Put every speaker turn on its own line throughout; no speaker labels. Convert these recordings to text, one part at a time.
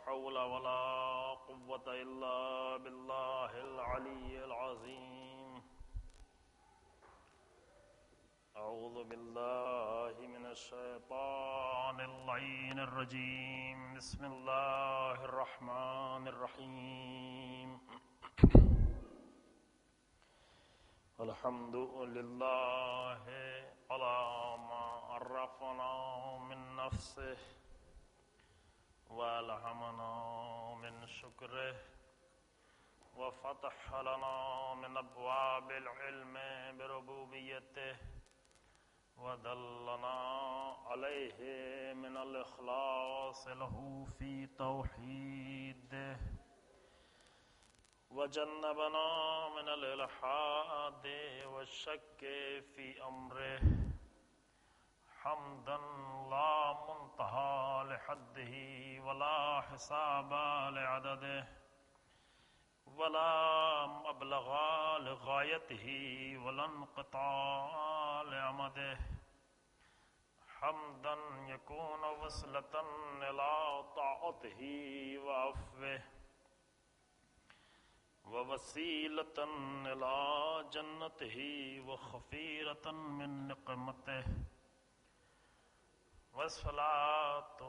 حول ولا قوة إلا بالله العلي العظيم. أعوذ بالله من الشيطان اللعين الرجيم. بسم الله الرحمن الرحيم. الحمد لله على ما عرفنا من نفسه وألهمنا من شكره وفتح لنا من أبواب العلم بربوبيته ودلنا عليه من الإخلاص له في توحيده وجنبنا من الإلحاد والشك في أمره حمدا لا منتهى لحده ولا حساب لعدده ولا مبلغ لغايته ولا انقطاع لأمده حمدا يكون وصلة إلى طاعته وعفوه ووسيلة إلى جنته وخفيرة من نقمته والصلاة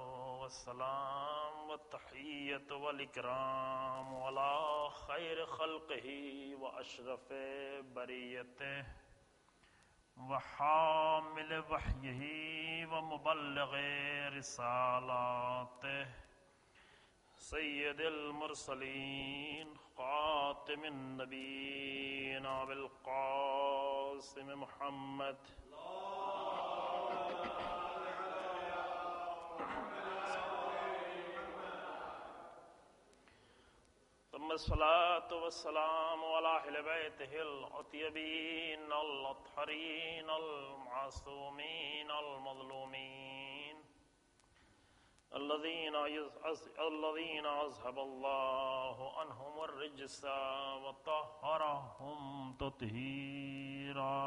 والسلام والتحية والإكرام على خير خلقه وأشرف بريته وحامل وحيه ومبلغ رسالاته سيد المرسلين خاتم النبيين بالقاسم محمد ثم الصلاة والسلام على أهل بيته الأطيبين الأطهرين المعصومين المظلومين الذين أذهب الله عنهم الرجس وطهرهم تطهيرا.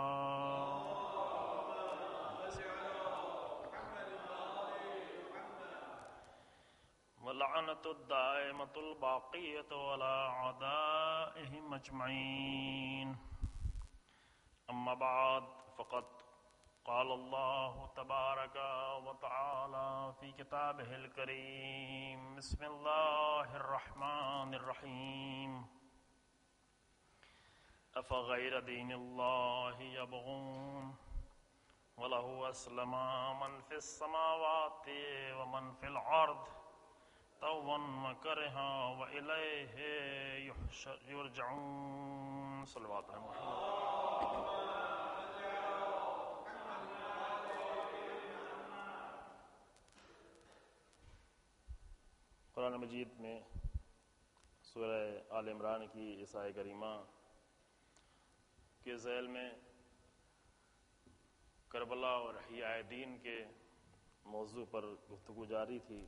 ولعنة الدائمة الباقية على أعدائهم أجمعين. أما بعد فقد قال الله تبارك وتعالى في كتابه الكريم. بسم الله الرحمن الرحيم. أفغير دين الله يبغون وله أسلم من في السماوات ومن في الأرض طوعا وكرها وإليه يرجعون. صلوات محمد. قرآن مجید میں سورہ آل عمران کی اس آیت کریمہ کے ذیل میں کربلا اور احیاء دین کے موضوع پر گفتگو جاری تھی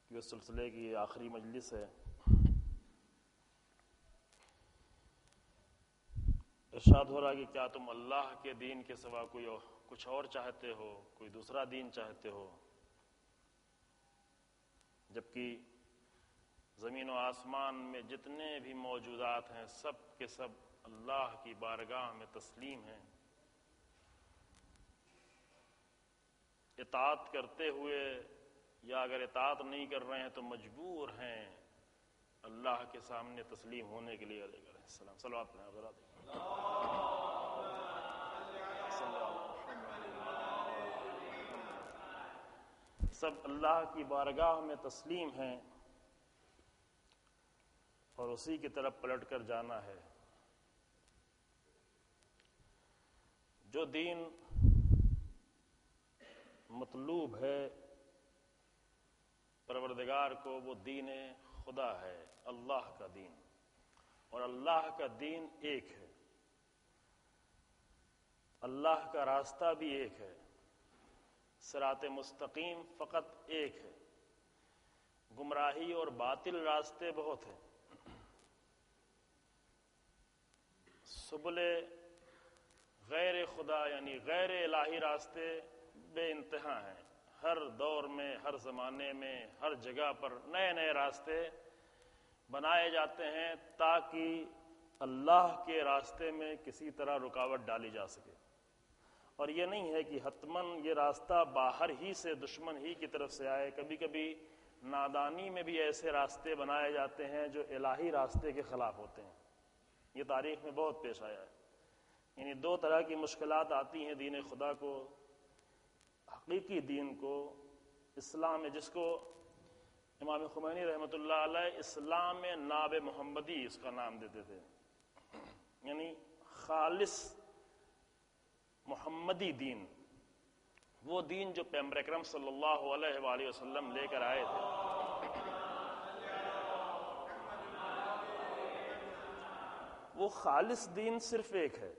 کہ اس سلسلے کی آخری مجلس ہے. ارشاد ہو رہا کہ کیا تم اللہ کے دین کے سوا کوئی کچھ اور چاہتے ہو، کوئی دوسرا دین چاہتے ہو، جبکہ زمین و آسمان میں جتنے بھی موجودات ہیں سب کے سب اللہ کی بارگاہ میں تسلیم ہیں، اطاعت کرتے ہوئے یا اگر اطاعت نہیں کر رہے ہیں تو مجبور ہیں اللہ کے سامنے تسلیم ہونے کے لیے. علیہ السلام. صلوات پڑھیں حضرات. سب اللہ کی بارگاہ میں تسلیم ہیں اور اسی کی طرف پلٹ کر جانا ہے. جو دین مطلوب ہے پروردگار کو، وہ دین خدا ہے، اللہ کا دین، اور اللہ کا دین ایک ہے. اللہ کا راستہ بھی ایک ہے، صراط مستقیم فقط ایک ہے. گمراہی اور باطل راستے بہت ہیں. سبل غیر خدا یعنی غیر الہی راستے بے انتہا ہیں. ہر دور میں، ہر زمانے میں، ہر جگہ پر نئے نئے راستے بنائے جاتے ہیں تاکہ اللہ کے راستے میں کسی طرح رکاوٹ ڈالی جا سکے. اور یہ نہیں ہے کہ حتماً یہ راستہ باہر ہی سے دشمن ہی کی طرف سے آئے. کبھی کبھی نادانی میں بھی ایسے راستے بنائے جاتے ہیں جو الہی راستے کے خلاف ہوتے ہیں. یہ تاریخ میں بہت پیش آیا ہے. یعنی دو طرح کی مشکلات آتی ہیں دین خدا کو، حقیقی دین کو، اسلام میں، جس کو امام خمینی رحمۃ اللہ علیہ اسلام ناب محمدی اس کا نام دیتے تھے، یعنی خالص محمدی دین، وہ دین جو پیغمبر اکرم صلی اللہ علیہ وآلہ وسلم لے کر آئے تھے. وہ خالص دین صرف ایک ہے،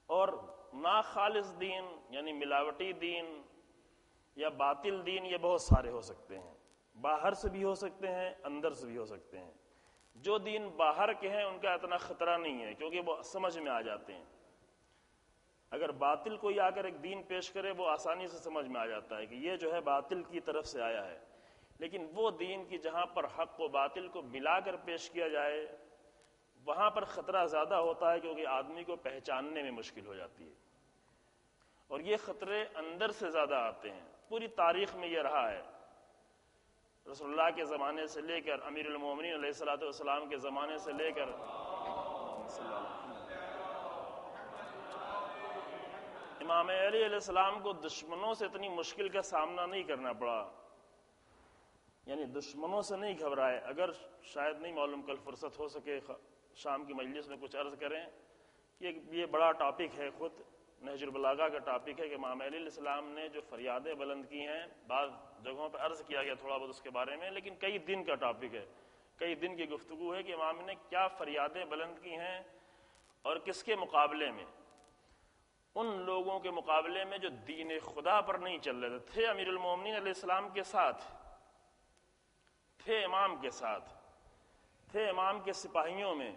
اور ناخالص دین یعنی ملاوٹی دین یا باطل دین یہ بہت سارے ہو سکتے ہیں. باہر سے بھی ہو سکتے ہیں، اندر سے بھی ہو سکتے ہیں. جو دین باہر کے ہیں ان کا اتنا خطرہ نہیں ہے کیونکہ وہ سمجھ میں آ جاتے ہیں. اگر باطل کوئی آ کر ایک دین پیش کرے وہ آسانی سے سمجھ میں آ جاتا ہے کہ یہ جو ہے باطل کی طرف سے آیا ہے. لیکن وہ دین کی جہاں پر حق و باطل کو ملا کر پیش کیا جائے وہاں پر خطرہ زیادہ ہوتا ہے کیونکہ آدمی کو پہچاننے میں مشکل ہو جاتی ہے. اور یہ خطرے اندر سے زیادہ آتے ہیں. پوری تاریخ میں یہ رہا ہے، رسول اللہ کے زمانے سے لے کر امیر المومنین علیہ الصلوۃ والسلام کے زمانے سے لے کر امام علی علیہ السلام کو دشمنوں سے اتنی مشکل کا سامنا نہیں کرنا پڑا، یعنی دشمنوں سے نہیں گھبرائے. اگر شاید نہیں معلوم کل فرصت ہو سکے شام کی مجلس میں کچھ عرض کریں، یہ بڑا ٹاپک ہے، خود نہج البلاغہ کا ٹاپک ہے کہ امام علی علیہ السلام نے جو فریادیں بلند کی ہیں. بعض جگہوں پہ عرض کیا گیا تھوڑا بہت اس کے بارے میں، لیکن کئی دن کا ٹاپک ہے، کئی دن کی گفتگو ہے کہ امام نے کیا فریادیں بلند کی ہیں اور کس کے مقابلے میں. ان لوگوں کے مقابلے میں جو دین خدا پر نہیں چل رہے تھے. امیر المومنین علیہ السلام کے ساتھ تھے، امام کے ساتھ تھے، امام کے سپاہیوں میں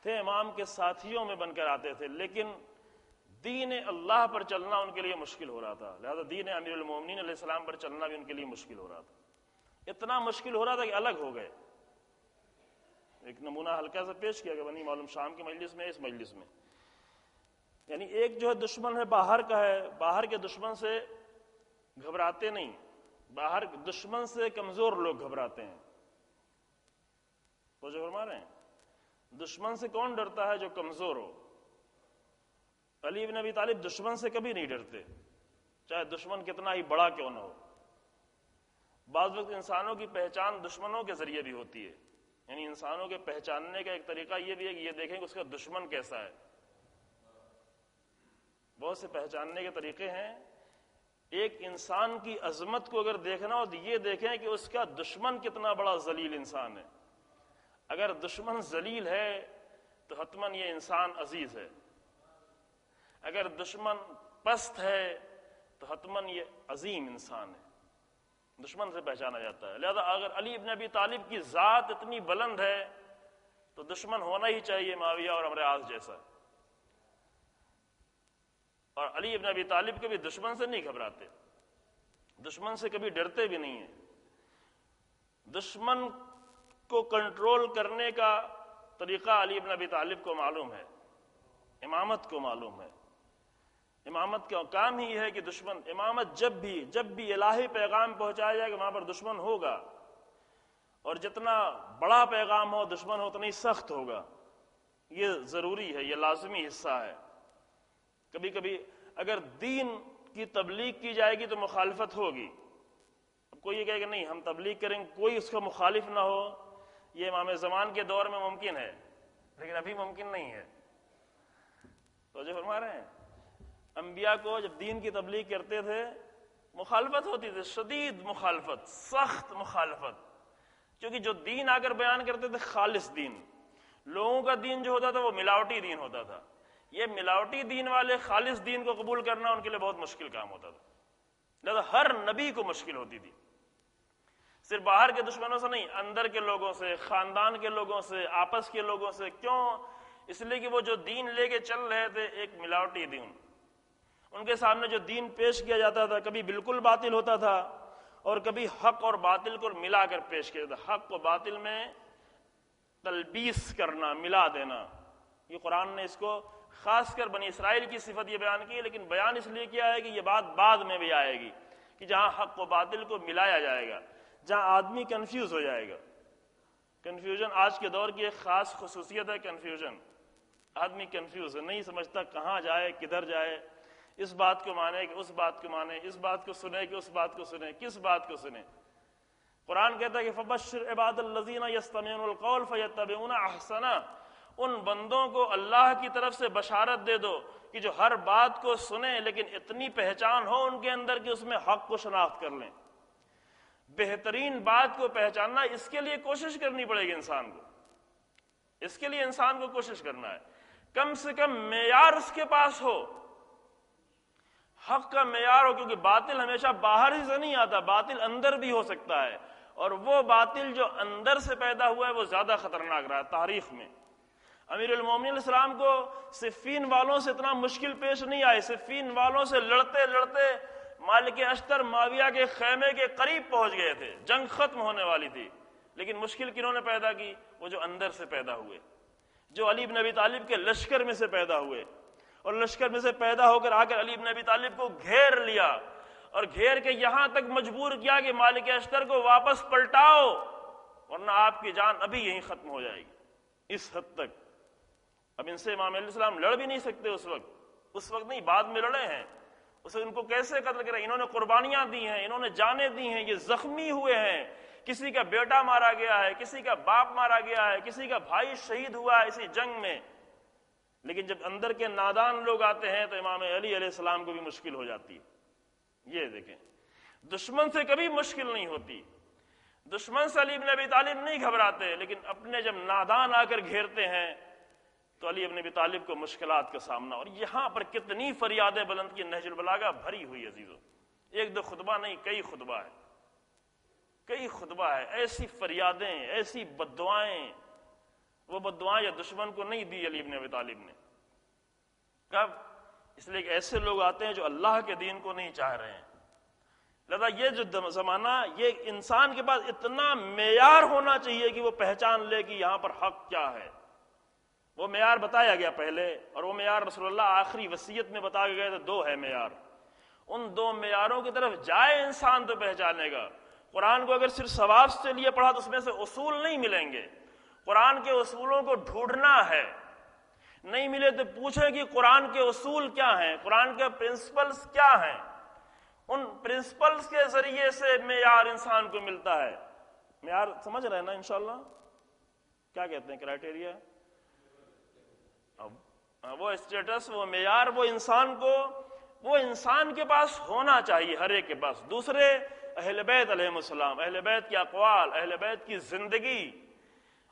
تھے، امام کے ساتھیوں میں بن کر آتے تھے، لیکن دین اللہ پر چلنا ان کے لیے مشکل ہو رہا تھا. لہذا دین امیر المومنین علیہ السلام پر چلنا بھی ان کے لیے مشکل ہو رہا تھا. اتنا مشکل ہو رہا تھا کہ الگ ہو گئے. ایک نمونہ ہلکا سا پیش کیا گیا، نہیں معلوم شام کی مجلس میں، اس مجلس میں. یعنی ایک جو ہے دشمن ہے باہر کا ہے، باہر کے دشمن سے گھبراتے نہیں، باہر دشمن سے کمزور لوگ گھبراتے ہیں. تو جو فرما رہے ہیں دشمن سے کون ڈرتا ہے؟ جو کمزور ہو. علی بن ابی طالب دشمن سے کبھی نہیں ڈرتے، چاہے دشمن کتنا ہی بڑا کیوں نہ ہو. بعض وقت انسانوں کی پہچان دشمنوں کے ذریعے بھی ہوتی ہے. یعنی انسانوں کے پہچاننے کا ایک طریقہ یہ بھی ہے کہ یہ دیکھیں کہ اس کا دشمن کیسا ہے. بہت سے پہچاننے کے طریقے ہیں. ایک انسان کی عظمت کو اگر دیکھنا ہو تو یہ دیکھیں کہ اس کا دشمن کتنا بڑا ذلیل انسان ہے. اگر دشمن ذلیل ہے تو حتماً یہ انسان عزیز ہے. اگر دشمن پست ہے تو حتماً یہ عظیم انسان ہے. دشمن سے پہچانا جاتا ہے. لہذا اگر علی بن ابی طالب کی ذات اتنی بلند ہے تو دشمن ہونا ہی چاہیے معاویہ اور عمرو عاص جیسا. اور علی بن ابی طالب کبھی دشمن سے نہیں گھبراتے، دشمن سے کبھی ڈرتے بھی نہیں ہیں. دشمن کو کنٹرول کرنے کا طریقہ علی بن ابی طالب کو معلوم ہے، امامت کو معلوم ہے. امامت کا کام ہی ہے کہ دشمن، امامت جب بھی الہی پیغام پہنچایا جائے کہ وہاں پر دشمن ہوگا، اور جتنا بڑا پیغام ہو دشمن ہو اتنا ہی سخت ہوگا. یہ ضروری ہے، یہ لازمی حصہ ہے. کبھی کبھی اگر دین کی تبلیغ کی جائے گی تو مخالفت ہوگی. اب کوئی یہ کہے کہ نہیں ہم تبلیغ کریں کوئی اس کا مخالف نہ ہو، یہ امام زمان کے دور میں ممکن ہے لیکن ابھی ممکن نہیں ہے. تو جو فرما رہے ہیں انبیاء کو جب دین کی تبلیغ کرتے تھے مخالفت ہوتی تھی، شدید مخالفت، سخت مخالفت. کیونکہ جو دین آ کر بیان کرتے تھے خالص دین، لوگوں کا دین جو ہوتا تھا وہ ملاوٹی دین ہوتا تھا. یہ ملاوٹی دین والے خالص دین کو قبول کرنا ان کے لیے بہت مشکل کام ہوتا تھا. لہذا ہر نبی کو مشکل ہوتی تھی. صرف باہر کے دشمنوں سے نہیں، اندر کے لوگوں سے، خاندان کے لوگوں سے، آپس کے لوگوں سے. کیوں؟ اس لیے کہ وہ جو دین لے کے چل رہے تھے ایک ملاوٹی دین. ان کے سامنے جو دین پیش کیا جاتا تھا کبھی بالکل باطل ہوتا تھا اور کبھی حق اور باطل کو ملا کر پیش کیا جاتا. حق و باطل میں تلبیس کرنا، ملا دینا، یہ قرآن نے اس کو خاص کر بنی اسرائیل کی صفت یہ بیان کی ہے، لیکن بیان اس لیے کیا ہے کہ یہ بات بعد میں بھی آئے گی کہ جہاں حق و باطل کو ملایا جائے گا، جہاں آدمی کنفیوز ہو جائے گا. کنفیوژن آج کے دور کی ایک خاص خصوصیت ہے. کنفیوژن، آدمی کنفیوز ہے، نہیں سمجھتا کہاں جائے، کدھر جائے، اس بات کو مانے کہ اس بات کو مانے، اس بات کو سنے کہ اس بات کو سنے، کس بات کو سنے. قرآن کہتا ہے کہ فبشر عباد الذین یستمعون القول فیتبعون احسنہ، ان بندوں کو اللہ کی طرف سے بشارت دے دو کہ جو ہر بات کو سنیں لیکن اتنی پہچان ہو ان کے اندر کہ اس میں حق کو شناخت کر لیں. بہترین بات کو پہچاننا، اس کے لیے کوشش کرنی پڑے گی انسان کو، اس کے لیے انسان کو کوشش کرنا ہے. کم سے کم معیار اس کے پاس ہو، حق کا معیار ہو، کیونکہ باطل ہمیشہ باہر ہی سے نہیں آتا، باطل اندر بھی ہو سکتا ہے، اور وہ باطل جو اندر سے پیدا ہوا ہے وہ زیادہ خطرناک رہا ہے تاریخ میں. امیر المومنین علیہ السلام کو صفین والوں سے اتنا مشکل پیش نہیں آئے. صفین والوں سے لڑتے لڑتے مالک اشتر معاویہ کے خیمے کے قریب پہنچ گئے تھے، جنگ ختم ہونے والی تھی، لیکن مشکل کنہوں نے پیدا کی؟ وہ جو اندر سے پیدا ہوئے، جو علی بن ابی طالب کے لشکر میں سے پیدا ہوئے، اور لشکر میں سے پیدا ہو کر آ کر علی بن ابی طالب کو گھیر لیا، اور گھیر کے یہاں تک مجبور کیا کہ مالک اشتر کو واپس پلٹاؤ ورنہ آپ کی جان ابھی یہیں ختم ہو جائے گی. اس حد تک. اب ان سے امام علیہ السلام لڑ بھی نہیں سکتے اس وقت نہیں، بعد میں لڑے ہیں. اس وقت ان کو کیسے قتل کریں؟ انہوں نے قربانیاں دی ہیں، انہوں نے جانیں دی ہیں، یہ زخمی ہوئے ہیں، کسی کا بیٹا مارا گیا ہے، کسی کا باپ مارا گیا ہے، کسی کا بھائی شہید ہوا ہے اسی جنگ میں. لیکن جب اندر کے نادان لوگ آتے ہیں تو امام علی علیہ السلام کو بھی مشکل ہو جاتی ہے. یہ دیکھیں، دشمن سے کبھی مشکل نہیں ہوتی، دشمن سے علی بن ابی طالب نہیں گھبراتے، لیکن اپنے جب نادان آ کر گھیرتے ہیں تو علی بن ابی طالب کو مشکلات کا سامنا. اور یہاں پر کتنی فریادیں بلند کی، نہج البلاغہ بھری ہوئی عزیزوں، ایک دو خطبہ نہیں، کئی خطبہ ہے، کئی خطبہ ہے. ایسی فریادیں، ایسی بددعائیں، وہ بددعائیں یا دشمن کو نہیں دی علی بن ابی طالب نے. کب؟ اس لیے کہ ایسے لوگ آتے ہیں جو اللہ کے دین کو نہیں چاہ رہے ہیں. لہذا یہ جو زمانہ، یہ انسان کے پاس اتنا معیار ہونا چاہیے کہ وہ پہچان لے کہ یہاں پر حق کیا ہے. وہ معیار بتایا گیا پہلے، اور وہ معیار رسول اللہ آخری وصیت میں بتا گئے تھے. دو ہے معیار، ان دو معیاروں کی طرف جائے انسان تو پہچانے گا. قرآن کو اگر صرف ثواب سے لیے پڑھا تو اس میں سے اصول نہیں ملیں گے. قرآن کے اصولوں کو ڈھونڈنا ہے، نہیں ملے تو پوچھیں کہ قرآن کے اصول کیا ہیں، قرآن کے پرنسپلز کیا ہیں. ان پرنسپلز کے ذریعے سے معیار انسان کو ملتا ہے. معیار سمجھ رہے ہیں نا انشاءاللہ؟ کیا کہتے ہیں؟ کرائٹیریا، وہ اسٹیٹس، وہ معیار، وہ انسان کو، وہ انسان کے پاس ہونا چاہیے، ہر ایک کے پاس. دوسرے اہل بیت علیہ السلام، اہل بیت کے اقوال، اہل بیت کی زندگی،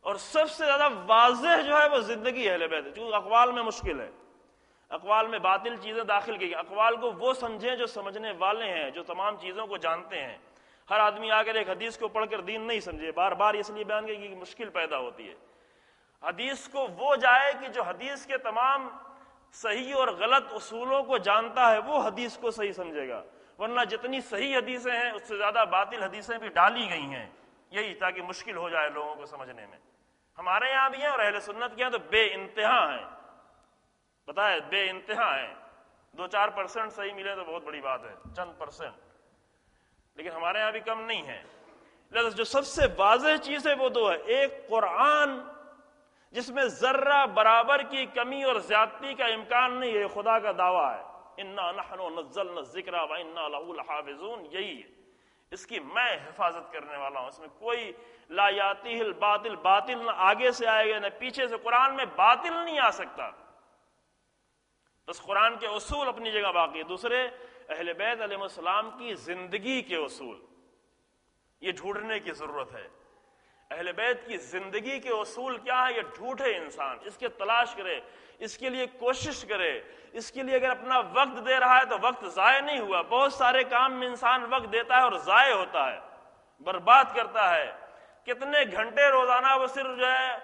اور سب سے زیادہ واضح جو ہے وہ زندگی اہل بیت. کیونکہ اقوال میں مشکل ہے، اقوال میں باطل چیزیں داخل کی گئی. اقوال کو وہ سمجھیں جو سمجھنے والے ہیں، جو تمام چیزوں کو جانتے ہیں. ہر آدمی آ کر ایک حدیث کو پڑھ کر دین نہیں سمجھے. بار بار اس لیے بیان کی کہ مشکل پیدا ہوتی ہے. حدیث کو وہ جائے کہ جو حدیث کے تمام صحیح اور غلط اصولوں کو جانتا ہے، وہ حدیث کو صحیح سمجھے گا. ورنہ جتنی صحیح حدیثیں ہیں اس سے زیادہ باطل حدیثیں بھی ڈالی گئی ہیں، یہی تاکہ مشکل ہو جائے لوگوں کو سمجھنے میں. ہمارے یہاں بھی ہیں اور اہل سنت کے یہاں تو بے انتہا ہیں، بتائے بے انتہا ہیں. 2-4% صحیح ملے تو بہت بڑی بات ہے، چند پرسنٹ، لیکن ہمارے یہاں بھی کم نہیں ہے. لہذا جو سب سے واضح چیز ہے وہ دو ہے. ایک قرآن جس میں ذرہ برابر کی کمی اور زیادتی کا امکان نہیں ہے، خدا کا دعویٰ ہے، انا نحن نزلنا الذکر وانا لہ لحافظون. یہی ہے، اس کی میں حفاظت کرنے والا ہوں. اس میں کوئی لا یاتیہ الباطل، باطل نہ آگے سے آئے گا نہ پیچھے سے. قرآن میں باطل نہیں آ سکتا. بس قرآن کے اصول اپنی جگہ باقی ہے. دوسرے اہل بیت علیہ السلام کی زندگی کے اصول، یہ ڈھونڈنے کی ضرورت ہے. اہل بیت کی زندگی کے اصول کیا ہے، یہ ڈھونڈے انسان، اس کے تلاش کرے، اس کے لیے کوشش کرے. اس کے لیے اگر اپنا وقت دے رہا ہے تو وقت ضائع نہیں ہوا. بہت سارے کام میں انسان وقت دیتا ہے اور ضائع ہوتا ہے، برباد کرتا ہے. کتنے گھنٹے روزانہ وہ صرف جو ہے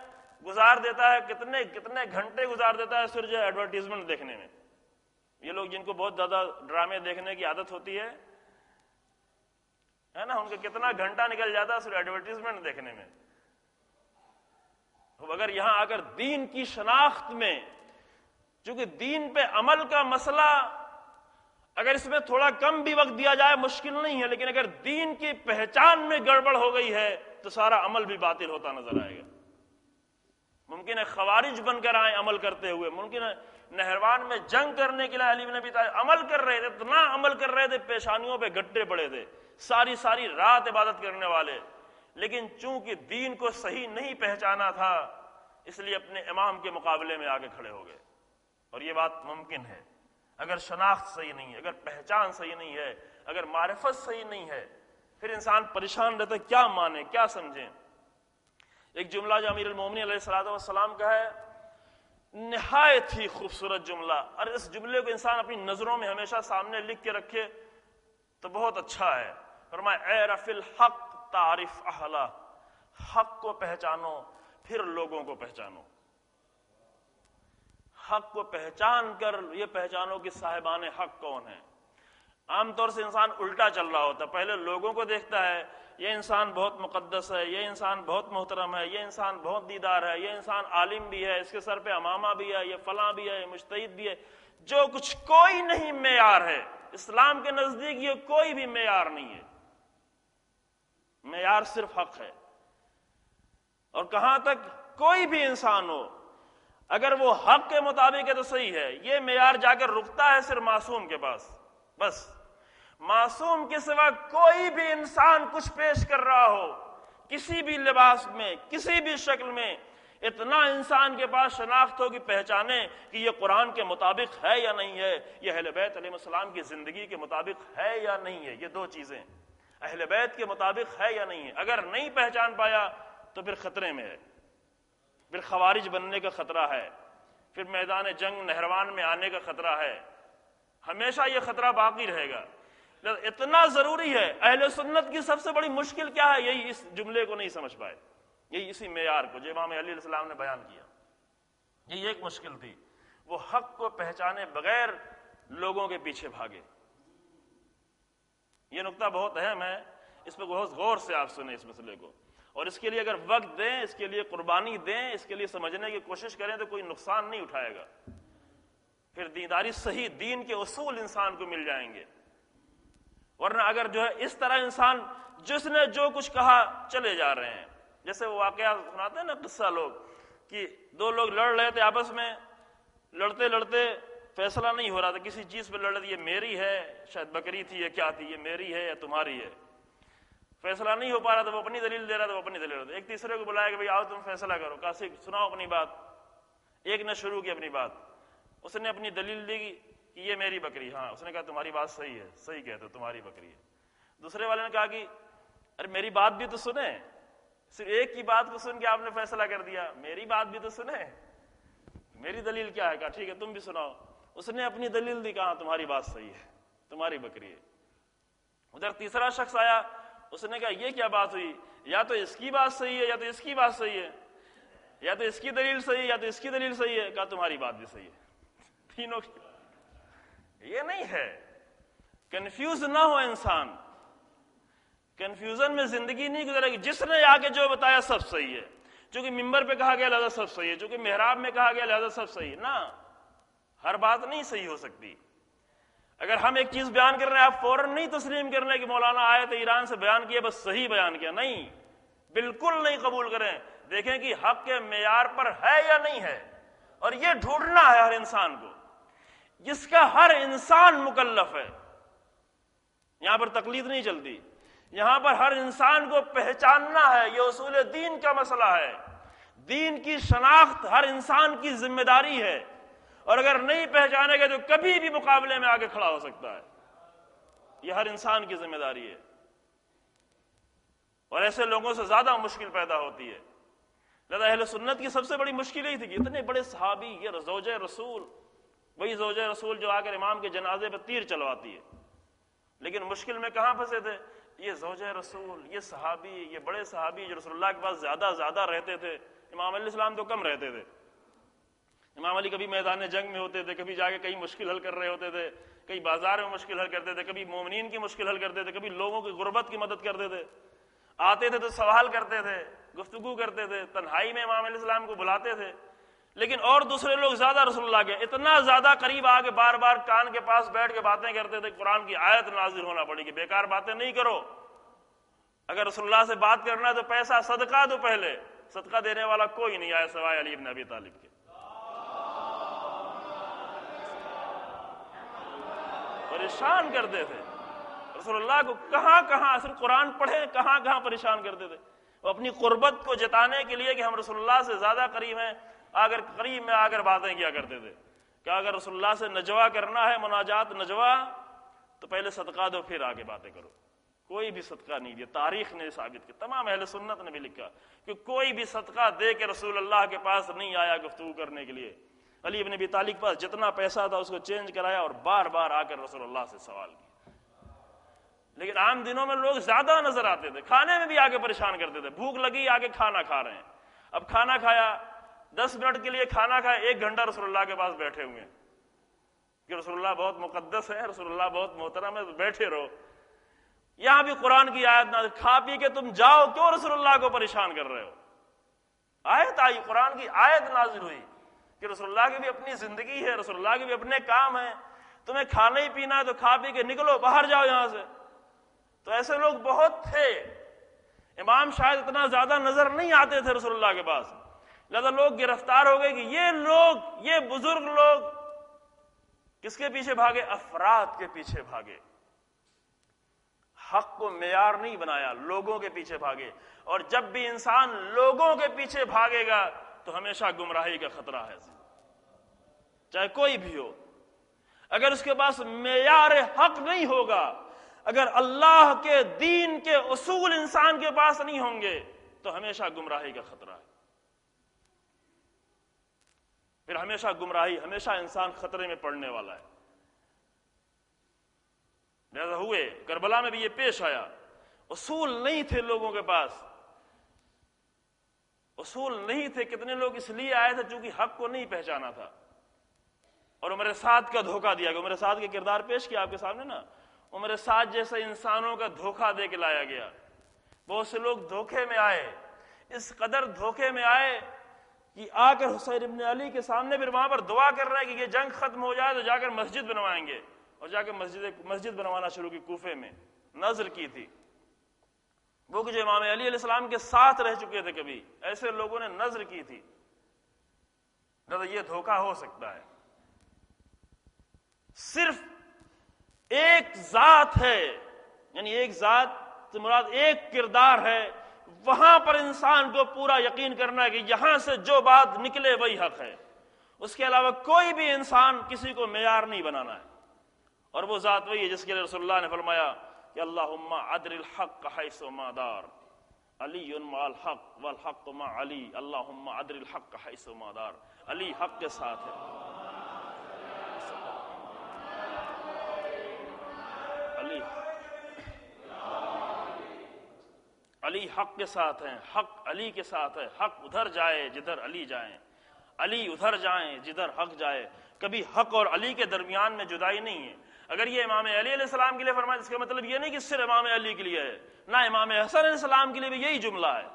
گزار دیتا ہے، کتنے گھنٹے گزار دیتا ہے صرف جو ہے ایڈورٹیزمنٹ دیکھنے میں. یہ لوگ جن کو بہت زیادہ ڈرامے دیکھنے کی عادت ہوتی ہے نا، ان کا کتنا گھنٹہ نکل جاتا ہے صرف ایڈورٹیزمنٹ دیکھنے میں. اگر یہاں اگر دین کی شناخت میں، چونکہ دین پہ عمل کا مسئلہ اگر اس میں تھوڑا کم بھی وقت دیا جائے مشکل نہیں ہے، لیکن اگر دین کی پہچان میں گڑبڑ ہو گئی ہے تو سارا عمل بھی باطل ہوتا نظر آئے گا. ممکن ہے خوارج بن کر آئیں عمل کرتے ہوئے، ممکن ہے نہروان میں جنگ کرنے کے لیے علی بن ابی طالب عمل کر رہے تھے، اتنا عمل کر رہے تھے پیشانیوں پہ گڈھے پڑے تھے، ساری ساری رات عبادت کرنے والے، لیکن چونکہ دین کو صحیح نہیں پہچانا تھا اس لیے اپنے امام کے مقابلے میں آگے کھڑے ہو گئے. اور یہ بات ممکن ہے اگر شناخت صحیح نہیں ہے، اگر پہچان صحیح نہیں ہے، اگر معرفت صحیح نہیں ہے، پھر انسان پریشان رہتا ہے کیا مانے کیا سمجھیں. ایک جملہ جو امیر المومنین علیہ الصلوۃ والسلام کا ہے، نہایت ہی خوبصورت جملہ، اور اس جملے کو انسان اپنی نظروں میں ہمیشہ سامنے لکھ کے رکھے تو بہت اچھا ہے. فرمایا اعرف الحق تعرف اہلہ، حق کو پہچانو پھر لوگوں کو پہچانو. حق کو پہچان کر یہ پہچانو کہ صاحبان حق کون ہیں. عام طور سے انسان الٹا چل رہا ہوتا ہے، پہلے لوگوں کو دیکھتا ہے، یہ انسان بہت مقدس ہے، یہ انسان بہت محترم ہے، یہ انسان بہت دیدار ہے، یہ انسان عالم بھی ہے، اس کے سر پہ عمامہ بھی ہے، یہ فلاں بھی ہے، یہ مجتہد بھی ہے. جو کچھ کوئی نہیں معیار ہے اسلام کے نزدیک، یہ کوئی بھی معیار نہیں ہے. معیار صرف حق ہے. اور کہاں تک کوئی بھی انسان ہو اگر وہ حق کے مطابق ہے تو صحیح ہے. یہ معیار جا کر رکتا ہے صرف معصوم کے پاس. بس معصوم کے سوا کوئی بھی انسان کچھ پیش کر رہا ہو کسی بھی لباس میں کسی بھی شکل میں، اتنا انسان کے پاس شناخت ہوگی پہچانے کہ یہ قرآن کے مطابق ہے یا نہیں ہے، یہ اہل بیت علیہ السلام کی زندگی کے مطابق ہے یا نہیں ہے. یہ دو چیزیں اہل بیت کے مطابق ہے یا نہیں ہے. اگر نہیں پہچان پایا تو پھر خطرے میں ہے، پھر خوارج بننے کا خطرہ ہے، پھر میدان جنگ نہروان میں آنے کا خطرہ ہے. ہمیشہ یہ خطرہ باقی رہے گا. اتنا ضروری ہے. اہل سنت کی سب سے بڑی مشکل کیا ہے؟ یہی اس جملے کو نہیں سمجھ پائے، یہی اسی معیار کو جو امام علی علیہ السلام نے بیان کیا، یہی ایک مشکل تھی. وہ حق کو پہچانے بغیر لوگوں کے پیچھے بھاگے. یہ نقطہ بہت اہم ہے، اس پہ بہت غور سے آپ سنیں اس مسئلے کو، اور اس کے لیے اگر وقت دیں، اس کے لیے قربانی دیں، اس کے لیے سمجھنے کی کوشش کریں تو کوئی نقصان نہیں اٹھائے گا. پھر دینداری صحیح دین کے اصول انسان کو مل جائیں گے. ورنہ اگر جو ہے اس طرح انسان جس نے جو کچھ کہا چلے جا رہے ہیں، جیسے وہ واقعہ سناتے ہیں نا قصہ لوگ کہ دو لوگ لڑ رہے تھے آپس میں، لڑتے لڑتے فیصلہ نہیں ہو رہا تھا، کسی چیز پہ لڑ رہے تھے، یہ میری ہے، شاید بکری تھی، یہ کیا تھی، یہ میری ہے یا تمہاری ہے. فیصلہ نہیں ہو پا رہا تھا، وہ اپنی دلیل دے رہا تھا، وہ اپنی دلیل دے. ایک تیسرے کو بلایا کہ بھائی آؤ تم فیصلہ کرو، کہا سناؤ اپنی بات. ایک نے شروع کی اپنی بات، اس نے اپنی دلیل دی کہ یہ میری بکری. ہاں، اس نے کہا تمہاری بات صحیح ہے، صحیح کہتے ہو، تمہاری بکری ہے. دوسرے والے نے کہا کہ ارے میری بات بھی تو سنیں، صرف ایک کی بات کو سن کے آپ نے فیصلہ کر دیا، میری بات بھی تو سنیں، میری دلیل کیا ہے. کہا ٹھیک ہے تم بھی سناؤ. اس نے اپنی دلیل دی، کہا تمہاری بات صحیح ہے، تمہاری بکری ہے. ادھر تیسرا شخص آیا، اس نے کہا یہ کیا بات ہوئی، یا تو اس کی بات صحیح ہے یا تو اس کی بات صحیح ہے، یا تو اس کی دلیل صحیح ہے یا تو اس کی دلیل صحیح ہے. کہا تمہاری بات بھی صحیح ہے. تینوں کی یہ نہیں ہے. کنفیوز نہ ہو انسان، کنفیوژن میں زندگی نہیں گزرے گی. جس نے آگے جو بتایا سب صحیح ہے، چونکہ ممبر پہ کہا گیا لہذا سب صحیح ہے، چونکہ محراب میں کہا گیا لہذا سب صحیح ہے. نہ، ہر بات نہیں صحیح ہو سکتی. اگر ہم ایک چیز بیان کر رہے ہیں آپ فوراً نہیں تسلیم کرنے کہ مولانا آئے تھے ایران سے بیان کیا بس صحیح بیان کیا. نہیں، بالکل نہیں قبول کریں. دیکھیں کہ حق کے معیار پر ہے یا نہیں ہے. اور یہ ڈھونڈنا ہے ہر انسان کو، جس کا ہر انسان مکلف ہے. یہاں پر تقلید نہیں چلتی، یہاں پر ہر انسان کو پہچاننا ہے. یہ اصول دین کا مسئلہ ہے. دین کی شناخت ہر انسان کی ذمہ داری ہے، اور اگر نہیں پہچانے گا تو کبھی بھی مقابلے میں آگے کھڑا ہو سکتا ہے. یہ ہر انسان کی ذمہ داری ہے، اور ایسے لوگوں سے زیادہ مشکل پیدا ہوتی ہے. لہذا اہل سنت کی سب سے بڑی مشکل یہی تھی کہ اتنے بڑے صحابی، یہ زوج رسول، وہی زوج رسول جو آ کر امام کے جنازے پہ تیر چلواتی ہے. لیکن مشکل میں کہاں پھنسے تھے؟ یہ زوج رسول، یہ صحابی، یہ بڑے صحابی جو رسول اللہ کے پاس زیادہ رہتے تھے. امام علیہ السلام تو کم رہتے تھے. امام امام علی کبھی میدان جنگ میں ہوتے تھے، کبھی جا کے کہیں مشکل حل کر رہے ہوتے تھے، کئی بازار میں مشکل حل کرتے تھے، کبھی مومنین کی مشکل حل کرتے تھے، کبھی لوگوں کی غربت کی مدد کرتے تھے، آتے تھے تو سوال کرتے تھے، گفتگو کرتے تھے، تنہائی میں امام علیہ السلام کو بلاتے تھے. لیکن اور دوسرے لوگ زیادہ رسول اللہ کے اتنا زیادہ قریب آ کے بار بار کان کے پاس بیٹھ کے باتیں کرتے تھے. قرآن کی آیت نازل ہونا پڑی کہ بیکار باتیں نہیں کرو، اگر رسول اللہ سے بات کرنا ہے تو پیسہ صدقہ دو. پہلے صدقہ دینے والا کوئی نہیں آیا سوائے علی بن ابی طالب کے. پریشان کرتے تھے رسول اللہ کو، کہاں کہاں صرف قرآن پڑھے کہاں کہاں پریشان کرتے تھے. وہ اپنی قربت کو جتانے کے لیے کہ ہم رسول اللہ سے زیادہ قریب ہیں، اگر قریب میں آ کر باتیں کیا کرتے تھے کہ اگر رسول اللہ سے نجوا کرنا ہے، مناجات نجوا، تو پہلے صدقہ دو پھر آگے باتیں کرو. کوئی بھی صدقہ نہیں دیا. تاریخ نے ثابت کیا، تمام اہل سنت نے بھی لکھا کہ کوئی بھی صدقہ دے کے رسول اللہ کے پاس نہیں آیا گفتگو کرنے کے لیے. علی بن ابی طالب کے پاس جتنا پیسہ تھا اس کو چینج کرایا اور بار بار آ کر رسول اللہ سے سوال کیا. لیکن عام دنوں میں لوگ زیادہ نظر آتے تھے، کھانے میں بھی آ کے پریشان کرتے تھے. بھوک لگی آ کے کھانا کھا رہے ہیں. اب کھانا کھایا، 10 منٹ کے لیے کھانا کھایا، 1 گھنٹہ رسول اللہ کے پاس بیٹھے ہوئے ہیں کہ رسول اللہ بہت مقدس ہے، رسول اللہ بہت محترم ہے، بیٹھے رہو. یہاں بھی قرآن کی آیت نازل، کھا پی کے تم جاؤ، کیوں رسول اللہ کو پریشان کر رہے ہو. آیت آئی، قرآن کی آیت نازل ہوئی کہ رسول اللہ کی بھی اپنی زندگی ہے، رسول اللہ کے بھی اپنے کام ہیں. تمہیں کھانا ہی پینا ہے تو کھا پی کے نکلو، باہر جاؤ یہاں سے. تو ایسے لوگ بہت تھے. امام شاید اتنا زیادہ نظر نہیں آتے تھے رسول اللہ کے پاس، لہذا لوگ گرفتار ہو گئے کہ یہ بزرگ لوگ کس کے پیچھے بھاگے؟ افراد کے پیچھے بھاگے. حق کو معیار نہیں بنایا، لوگوں کے پیچھے بھاگے. اور جب بھی انسان لوگوں کے پیچھے بھاگے گا تو ہمیشہ گمراہی کا خطرہ ہے، چاہے کوئی بھی ہو. اگر اس کے پاس معیار حق نہیں ہوگا، اگر اللہ کے دین کے اصول انسان کے پاس نہیں ہوں گے تو ہمیشہ گمراہی کا خطرہ ہے. پھر ہمیشہ گمراہی، ہمیشہ انسان خطرے میں پڑنے والا ہے. لہذا ہوئے کربلا میں بھی یہ پیش آیا، اصول نہیں تھے لوگوں کے پاس، اصول نہیں تھے. کتنے لوگ اس لیے آئے تھے چونکہ حق کو نہیں پہچانا تھا اور عمر سعد کا دھوکہ دیا گیا. عمر سعد کے کردار پیش کیا آپ کے سامنے نا. عمر سعد جیسے انسانوں کا دھوکہ دے کے لایا گیا. بہت سے لوگ دھوکے میں آئے، اس قدر دھوکے میں آئے کہ آ کر حسین ابن علی کے سامنے پھر وہاں پر دعا کر رہے ہیں کہ یہ جنگ ختم ہو جائے تو جا کر مسجد بنوائیں گے. اور جا کے مسجد بنوانا شروع کی. کوفے میں نظر کی تھی وہ کہ جو امام علی علیہ السلام کے ساتھ رہ چکے تھے، کبھی ایسے لوگوں نے نظر کی تھی. یہ دھوکہ ہو سکتا ہے. صرف ایک ذات ہے، یعنی ایک ذات سے مراد ایک کردار ہے، وہاں پر انسان کو پورا یقین کرنا ہے کہ یہاں سے جو بات نکلے وہی حق ہے. اس کے علاوہ کوئی بھی انسان کسی کو معیار نہیں بنانا ہے. اور وہ ذات وہی ہے جس کے لیے رسول اللہ نے فرمایا کہ اللہم عدل الحق حیث ما دار، علی مع الحق والحق مع علی، اللہم عدل الحق حیث ما دار. علی حق کے ساتھ ہے، علی حق کے ساتھ ہیں، حق علی کے ساتھ ہے. حق ادھر جائے جدھر علی جائیں، علی ادھر جائیں جدھر حق جائے. کبھی حق اور علی کے درمیان میں جدائی نہیں ہے. اگر یہ امام علی علیہ السلام کے لیے فرمایا اس کا مطلب یہ نہیں کہ صرف امام علی کے لیے ہے، نہ امام حسن علیہ السلام کے لیے بھی یہی جملہ ہے.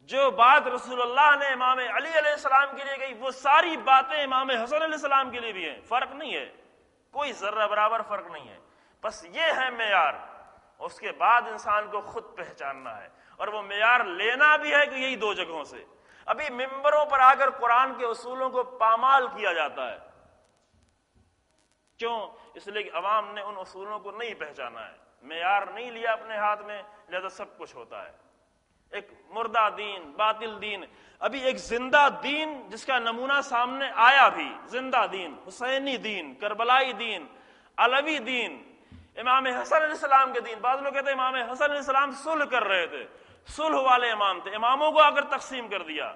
جو بات رسول اللہ نے امام علی علیہ السلام کے لیے کہی وہ ساری باتیں امام حسن علیہ السلام کے لیے بھی ہیں. فرق نہیں ہے، کوئی ذرہ برابر فرق نہیں ہے. بس یہ ہے معیار. اس کے بعد انسان کو خود پہچاننا ہے، اور وہ معیار لینا بھی ہے کہ یہی 2 جگہوں سے. ابھی ممبروں پر آ کر قرآن کے اصولوں کو پامال کیا جاتا ہے. کیوں؟ اس لیے کہ عوام نے ان اصولوں کو نہیں پہچانا ہے، معیار نہیں لیا اپنے ہاتھ میں، لہذا سب کچھ ہوتا ہے. ایک مردہ دین، باطل دین. ابھی ایک زندہ دین جس کا نمونہ سامنے آیا بھی، زندہ دین، حسینی دین، کربلائی دین، علوی دین، امام حسن علیہ السلام کے دین. بعض لوگ کہتے ہیں امام حسن علیہ السلام صلح کر رہے تھے، صلح والے امام تھے. اماموں کو آ کر تقسیم کر دیا،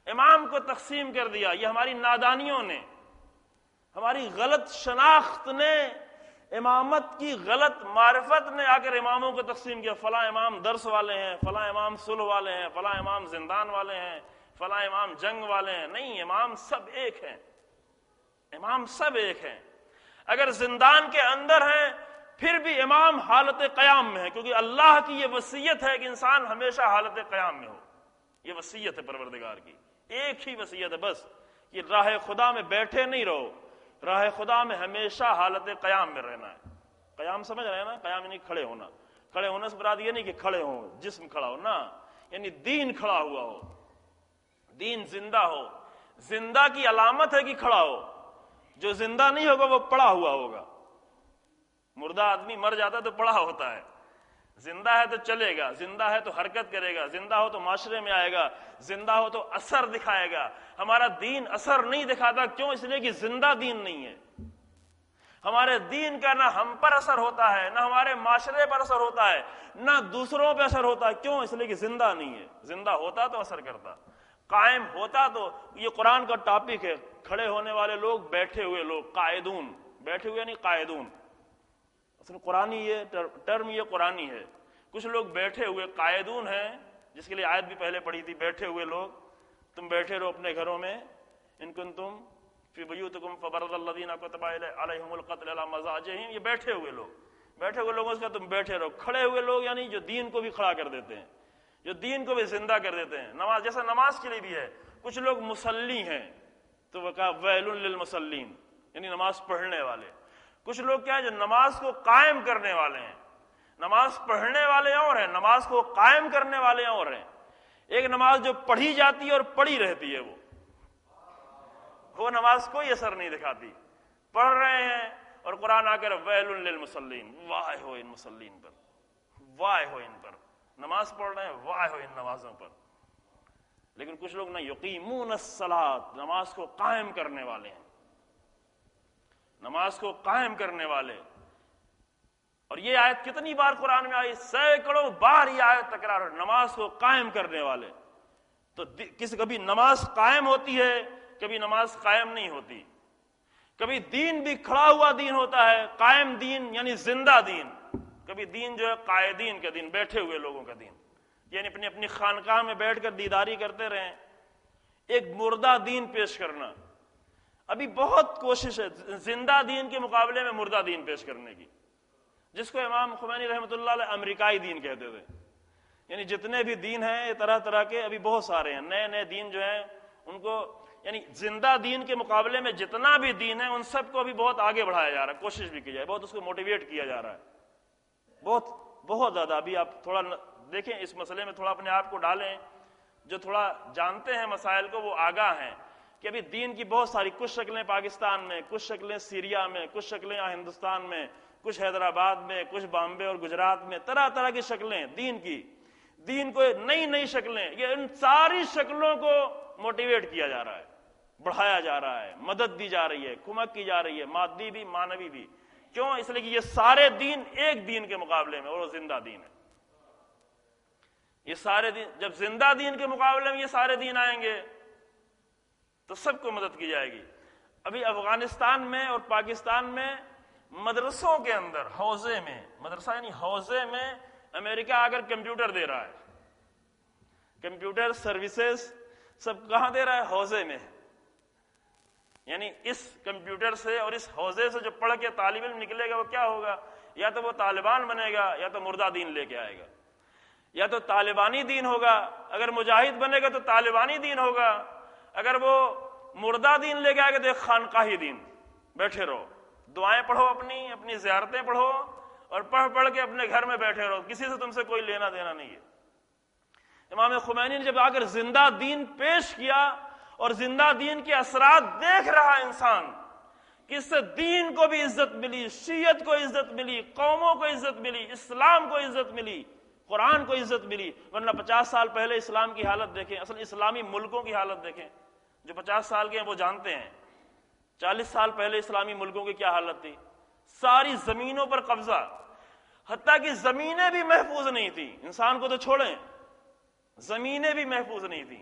امام کو تقسیم کر دیا. یہ ہماری نادانیوں نے، ہماری غلط شناخت نے، امامت کی غلط معرفت نے آ کر اماموں کو تقسیم کیا. فلاں امام درس والے ہیں، فلاں امام صلح والے ہیں، فلاں امام زندان والے ہیں، فلاں امام جنگ والے ہیں، نہیں، امام سب ایک ہیں، امام سب ایک ہیں۔ اگر زندان کے اندر ہیں پھر بھی امام حالت قیام میں ہے، کیونکہ اللہ کی یہ وصیت ہے کہ انسان ہمیشہ حالت قیام میں ہو، یہ وصیت ہے پروردگار کی، ایک ہی وصیت ہے بس، کہ راہ خدا میں بیٹھے نہیں رہو، راہ خدا میں ہمیشہ حالت قیام میں رہنا ہے۔ قیام سمجھ رہے ہیں نا؟ قیام یعنی کھڑے ہونا، کھڑے ہونے سے مراد یہ نہیں کہ کھڑے ہوں جسم کھڑا ہو، نا، یعنی دین کھڑا ہوا ہو، دین زندہ ہو۔ زندہ کی علامت ہے کہ کھڑا ہو، جو زندہ نہیں ہوگا وہ پڑا ہوا ہوگا۔ مردہ آدمی مر جاتا ہے تو پڑا ہوتا ہے، زندہ ہے تو چلے گا، زندہ ہے تو حرکت کرے گا، زندہ ہو تو معاشرے میں آئے گا، زندہ ہو تو اثر دکھائے گا۔ ہمارا دین اثر نہیں دکھاتا، کیوں؟ اس لیے کہ زندہ دین نہیں ہے۔ ہمارے دین کا نہ ہم پر اثر ہوتا ہے، نہ ہمارے معاشرے پر اثر ہوتا ہے، نہ دوسروں پہ اثر ہوتا ہے، کیوں؟ اس لیے کہ زندہ نہیں ہے۔ زندہ ہوتا تو اثر کرتا، قائم ہوتا تو۔ یہ قرآن کا ٹاپک ہے، کھڑے ہونے والے لوگ، بیٹھے ہوئے لوگ، قائدون، بیٹھے ہوئے نہیں قائدون، اصل قرآنی یہ ٹرم یہ قرآنی ہے۔ کچھ لوگ بیٹھے ہوئے قائدون ہیں، جس کے لیے آیت بھی پہلے پڑھی تھی، بیٹھے ہوئے لوگ، تم بیٹھے رہو اپنے گھروں میں، ان کنتم فی بیوتکم فبرز الذین کتب علیہم القتل علی مضاجعہم، یہ بیٹھے ہوئے لوگ، بیٹھے ہوئے لوگوں سے تم بیٹھے رہو۔ کھڑے ہوئے لوگ یعنی جو دین کو بھی کھڑا کر دیتے ہیں، جو دین کو بھی زندہ کر دیتے ہیں۔ نماز جیسا نماز کے لیے بھی ہے، کچھ لوگ مصلی ہیں تو وہ کہا ویل للمصلین، یعنی نماز پڑھنے والے۔ کچھ لوگ کیا ہے جو نماز کو قائم کرنے والے ہیں، نماز پڑھنے والے اور ہیں، نماز کو قائم کرنے والے اور ہیں۔ ایک نماز جو پڑھی جاتی ہے اور پڑھی رہتی ہے، وہ نماز کوئی اثر نہیں دکھاتی، پڑھ رہے ہیں اور قرآن آ کر ویل للمصلین، واہ ہو ان مصلین پر، واہ ہو ان پر، نماز پڑھ رہے ہیں، واہ ہو ان نمازوں پر۔ لیکن کچھ لوگ نہ یقیمون الصلاۃ، نماز کو قائم کرنے والے ہیں، نماز کو قائم کرنے والے۔ اور یہ آیت کتنی بار قرآن میں آئی؟ سینکڑوں بار یہ آیت تکرار ہے، نماز کو قائم کرنے والے۔ تو کبھی نماز قائم ہوتی ہے، کبھی نماز قائم نہیں ہوتی۔ کبھی دین بھی کھڑا ہوا دین ہوتا ہے، قائم دین یعنی زندہ دین، کبھی دین جو ہے قائدین کا دین، بیٹھے ہوئے لوگوں کا دین، یعنی اپنی اپنی خانقاہ میں بیٹھ کر دیداری کرتے رہیں۔ ایک مردہ دین پیش کرنا، ابھی بہت کوشش ہے زندہ دین کے مقابلے میں مردہ دین پیش کرنے کی، جس کو امام خمینی رحمۃ اللہ علیہ امریکائی دین کہتے تھے۔ یعنی جتنے بھی دین ہیں یہ طرح طرح کے ابھی بہت سارے ہیں، نئے نئے دین جو ہیں ان کو، یعنی زندہ دین کے مقابلے میں جتنا بھی دین ہے ان سب کو ابھی بہت آگے بڑھایا جا رہا ہے، کوشش بھی کی جائے، بہت اس کو موٹیویٹ کیا جا رہا ہے، بہت زیادہ۔ ابھی آپ تھوڑا دیکھیں اس مسئلے میں، تھوڑا اپنے آپ کو ڈالیں، جو تھوڑا جانتے ہیں مسائل کو وہ آگاہ ہیں کہ ابھی دین کی بہت ساری، کچھ شکلیں پاکستان میں، کچھ شکلیں سیریا میں، کچھ شکلیں یہاں ہندوستان میں، کچھ حیدرآباد میں، کچھ بامبے اور گجرات میں، طرح طرح کی شکلیں دین کی، دین کو نئی شکلیں، یہ ان ساری شکلوں کو موٹیویٹ کیا جا رہا ہے، بڑھایا جا رہا ہے، مدد دی جا رہی ہے، کمک کی جا رہی ہے، مادی بھی معنوی بھی۔ کیوں؟ اس لیے کہ یہ سارے دین ایک دین کے مقابلے میں، اور وہ زندہ دین ہے۔ یہ سارے دین جب زندہ دین کے مقابلے میں یہ سارے دین آئیں گے تو سب کو مدد کی جائے گی۔ ابھی افغانستان میں اور پاکستان میں مدرسوں کے اندر، حوزے میں، مدرسہ یعنی حوزے میں امریکہ آ کر کمپیوٹر دے رہا ہے، کمپیوٹر سروسز سب کہاں دے رہا ہے؟ حوزے میں۔ یعنی اس کمپیوٹر سے اور اس حوزے سے جو پڑھ کے طالب علم نکلے گا وہ کیا ہوگا؟ یا تو وہ طالبان بنے گا، یا تو مردہ دین لے کے آئے گا، یا تو طالبانی دین ہوگا، اگر مجاہد بنے گا تو طالبانی دین ہوگا، اگر وہ مردہ دین لے کے آئے گا تو ایک خانقاہی دین۔ بیٹھے رہو، دعائیں پڑھو، اپنی زیارتیں پڑھو، اور پڑھ کے اپنے گھر میں بیٹھے رہو، کسی سے تم سے کوئی لینا دینا نہیں ہے۔ امام خمینی نے جب آ کر زندہ دین پیش کیا اور زندہ دین کے اثرات دیکھ رہا انسان کہ اس سے دین کو بھی عزت ملی، شیعت کو عزت ملی، قوموں کو عزت ملی، اسلام کو عزت ملی، قرآن کو عزت ملی۔ ورنہ 50 سال پہلے اسلام کی حالت دیکھیں، اصل اسلامی ملکوں کی حالت دیکھیں، جو 50 سال کے ہیں وہ جانتے ہیں 40 سال پہلے اسلامی ملکوں کی کیا حالت تھی۔ ساری زمینوں پر قبضہ، حتیٰ کہ زمینیں بھی محفوظ نہیں تھی، انسان کو تو چھوڑیں، زمینیں بھی محفوظ نہیں تھی۔